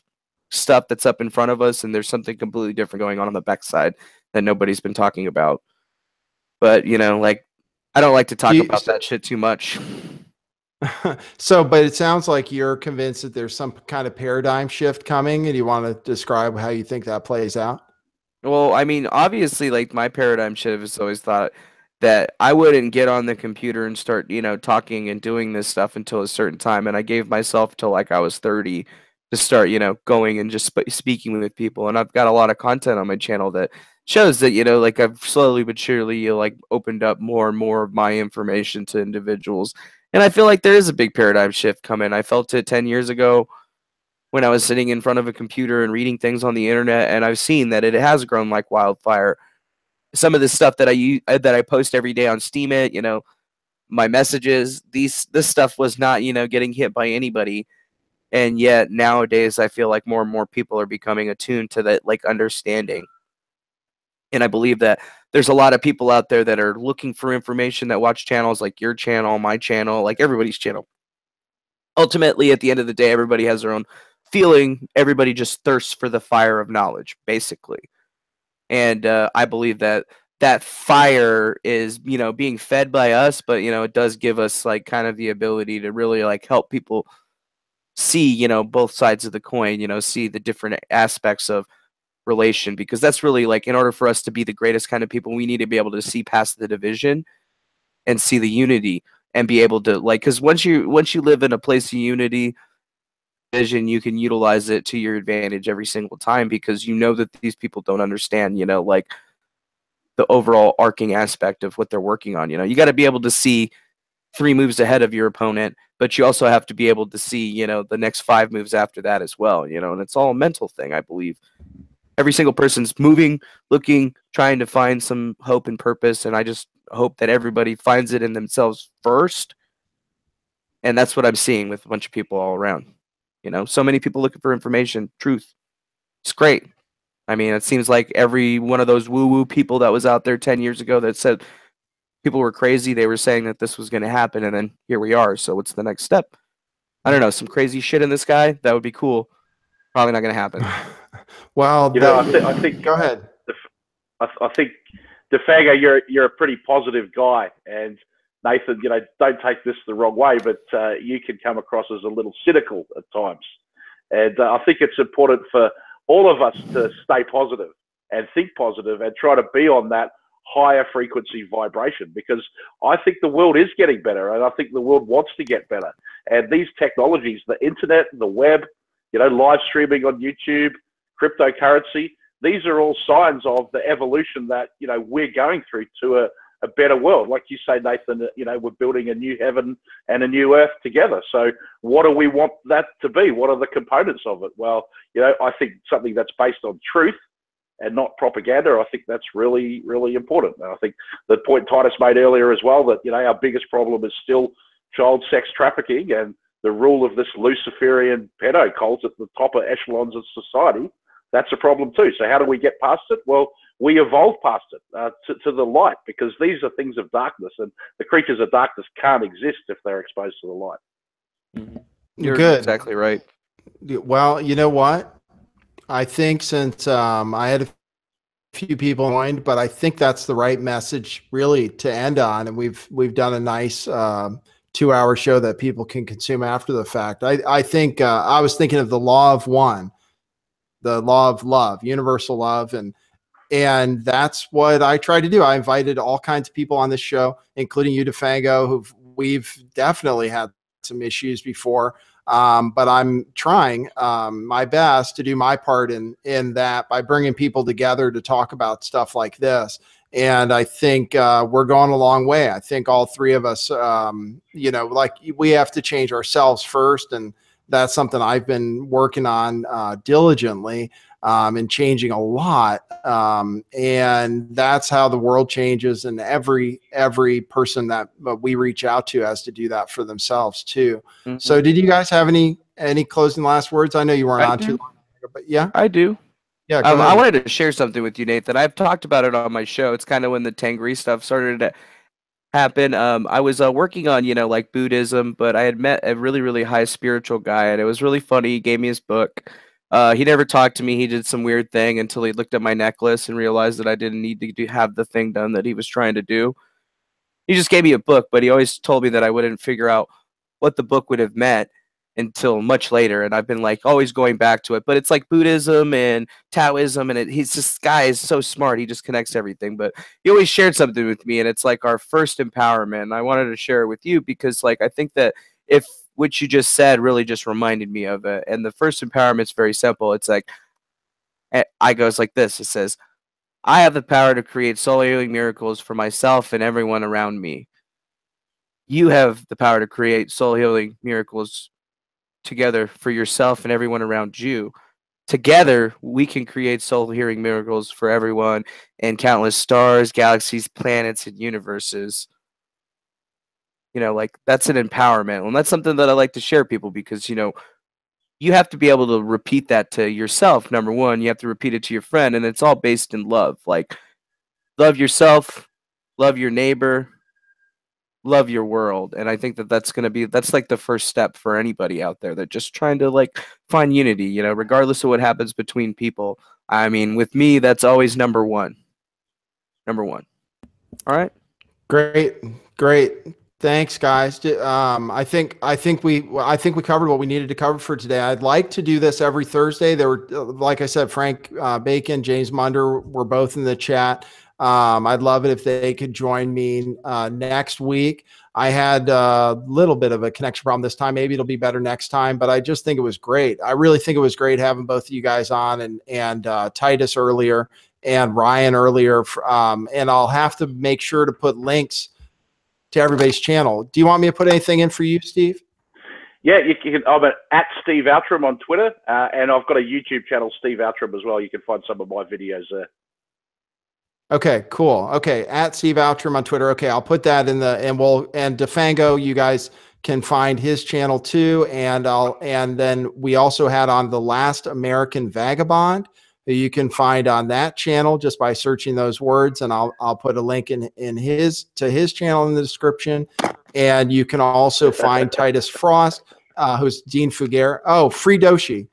stuff that's up in front of us, and there's something completely different going on the backside that nobody's been talking about. But, like, I don't like to talk about that shit too much. So, but it sounds like you're convinced that there's some kind of paradigm shift coming, and you want to describe how you think that plays out? Well, I mean, obviously, like, my paradigm shift has always thought that I wouldn't get on the computer and start, talking and doing this stuff until a certain time. And I gave myself till like I was 30 to start, going and just speaking with people. And I've got a lot of content on my channel that shows that, like I've slowly but surely, like opened up more and more of my information to individuals. And I feel like there is a big paradigm shift coming. I felt it 10 years ago when I was sitting in front of a computer and reading things on the internet, and I've seen that it has grown like wildfire. Some of the stuff that I post every day on Steemit, my messages, this stuff was not, getting hit by anybody. And yet nowadays I feel like more and more people are becoming attuned to that, like, understanding. And I believe that there's a lot of people out there that are looking for information, that watch channels like your channel, my channel, like everybody's channel. Ultimately, at the end of the day, everybody has their own feeling. Everybody just thirsts for the fire of knowledge, basically. And I believe that that fire is, being fed by us, but, it does give us like kind of the ability to really like help people see, both sides of the coin, see the different aspects of relation, because that's really like, in order for us to be the greatest kind of people, we need to be able to see past the division and see the unity, and be able to like, because once you live in a place of unity, vision, you can utilize it to your advantage every single time, because that these people don't understand, like the overall arcing aspect of what they're working on. You got to be able to see 3 moves ahead of your opponent, but you also have to be able to see, the next 5 moves after that as well, and it's all a mental thing. I believe every single person's moving, looking, trying to find some hope and purpose, and I just hope that everybody finds it in themselves first. And that's what I'm seeing with a bunch of people all around. So many people looking for information, truth. It's great. I mean, it seems like every one of those woo-woo people that was out there 10 years ago that said people were crazy, they were saying that this was going to happen, and then here we are. So what's the next step? I don't know, some crazy shit in the sky? That would be cool. Probably not going to happen. Well, I think. Go ahead. I think, Defango, you're a pretty positive guy, and Nathan, don't take this the wrong way, but you can come across as a little cynical at times. And I think it's important for all of us to stay positive and think positive and try to be on that higher frequency vibration, because I think the world is getting better, and I think the world wants to get better. And these technologies, the internet, the web, live streaming on YouTube, cryptocurrency, these are all signs of the evolution that, we're going through to a better world. Like you say, Nathan, we're building a new heaven and a new earth together. So what do we want that to be? What are the components of it? Well, I think something that's based on truth and not propaganda, I think that's really, really important. And I think the point Titus made earlier as well, that, our biggest problem is still child sex trafficking and the rule of this Luciferian pedo cult at the top of echelons of society. that's a problem too. So how do we get past it? Well, we evolve past it to the light, because these are things of darkness, and the creatures of darkness can't exist if they're exposed to the light. You're Good. exactly right. Well, you know what? I think since I had a few people joined, but I think that's the right message really to end on, and we've done a nice 2-hour show that people can consume after the fact. I think I was thinking of the law of one, the law of love, universal love, and that's what I tried to do. I invited all kinds of people on this show, including you, Defango, we've definitely had some issues before. But I'm trying my best to do my part in that by bringing people together to talk about stuff like this. And I think we're going a long way. I think all three of us, you know, like we have to change ourselves first. And that's something I've been working on diligently and changing a lot. And that's how the world changes. And every person that we reach out to has to do that for themselves too. Mm-hmm. So did you guys have any closing last words? I know you weren't on too long, but yeah. I do. Yeah. I wanted to share something with you, Nathan. I've talked about it on my show. It's kind of when the Tengri stuff started to happen. I was working on, you know, like Buddhism, but I had met a really, really high spiritual guy, and it was really funny. He gave me his book. He never talked to me. He did some weird thing until he looked at my necklace and realized that I didn't need to have the thing done that he was trying to do. He just gave me a book, but he always told me that I wouldn't figure out what the book would have meant until much later. And I've been like always going back to it. But it's like Buddhism and Taoism, and he's this guy is so smart. He just connects everything. But he always shared something with me, and it's like our first empowerment. And I wanted to share it with you because, like, I think that if what you just said really just reminded me of it. And the first empowerment is very simple. It's like, I goes like this. It says, I have the power to create soul healing miracles for myself and everyone around me. You have the power to create soul healing miracles together for yourself and everyone around you. Together, we can create soul healing miracles for everyone and countless stars, galaxies, planets, and universes. You know, like that's an empowerment. And that's something that I like to share people because, you know, you have to be able to repeat that to yourself. Number one, you have to repeat it to your friend, and it's all based in love. Like, love yourself, love your neighbor, love your world. And I think that that's like the first step for anybody out there that just trying to like find unity, you know, regardless of what happens between people. I mean, with me, that's always number one. Number one. All right. Great. Thanks, guys. I think we covered what we needed to cover for today. I'd like to do this every Thursday. There were, like I said, Frank Bacon, James Munder were both in the chat. I'd love it if they could join me next week. I had a little bit of a connection problem this time. Maybe it'll be better next time, but I just think it was great. I really think it was great having both of you guys on and Titus earlier and Ryan earlier. And I'll have to make sure to put links to everybody's channel. Do you want me to put anything in for you, Steve? Yeah, you can. I'm at Steve Outtrim on Twitter, and I've got a YouTube channel, Steve Outtrim, as well. You can find some of my videos there. Okay, cool. Okay, at Steve Outtrim on Twitter. Okay, I'll put that in the and Defango, you guys can find his channel too. And then we also had on the Last American Vagabond, who you can find on that channel just by searching those words, and I'll put a link to his channel in the description. And you can also find Titus Frost, who's Dean Fugere. Oh, Free Doshi.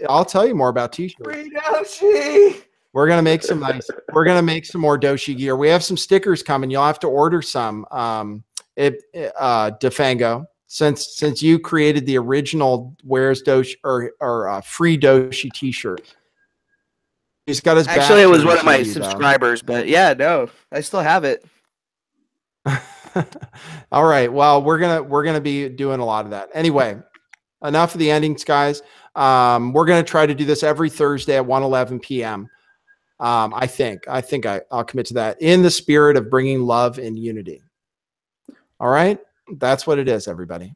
I'll tell you more about t-shirts. Free Doshi. We're gonna make some more Doshi gear. We have some stickers coming. You'll have to order some. Defango, since you created the original Where's Doshi or Free Doshi t-shirt. He's got his Actually, it was one of my subscribers, but yeah, no, I still have it. All right. Well, we're gonna be doing a lot of that. Anyway, enough of the endings, guys. We're gonna try to do this every Thursday at 1:11 p.m. I think I'll commit to that in the spirit of bringing love and unity. All right. That's what it is, everybody.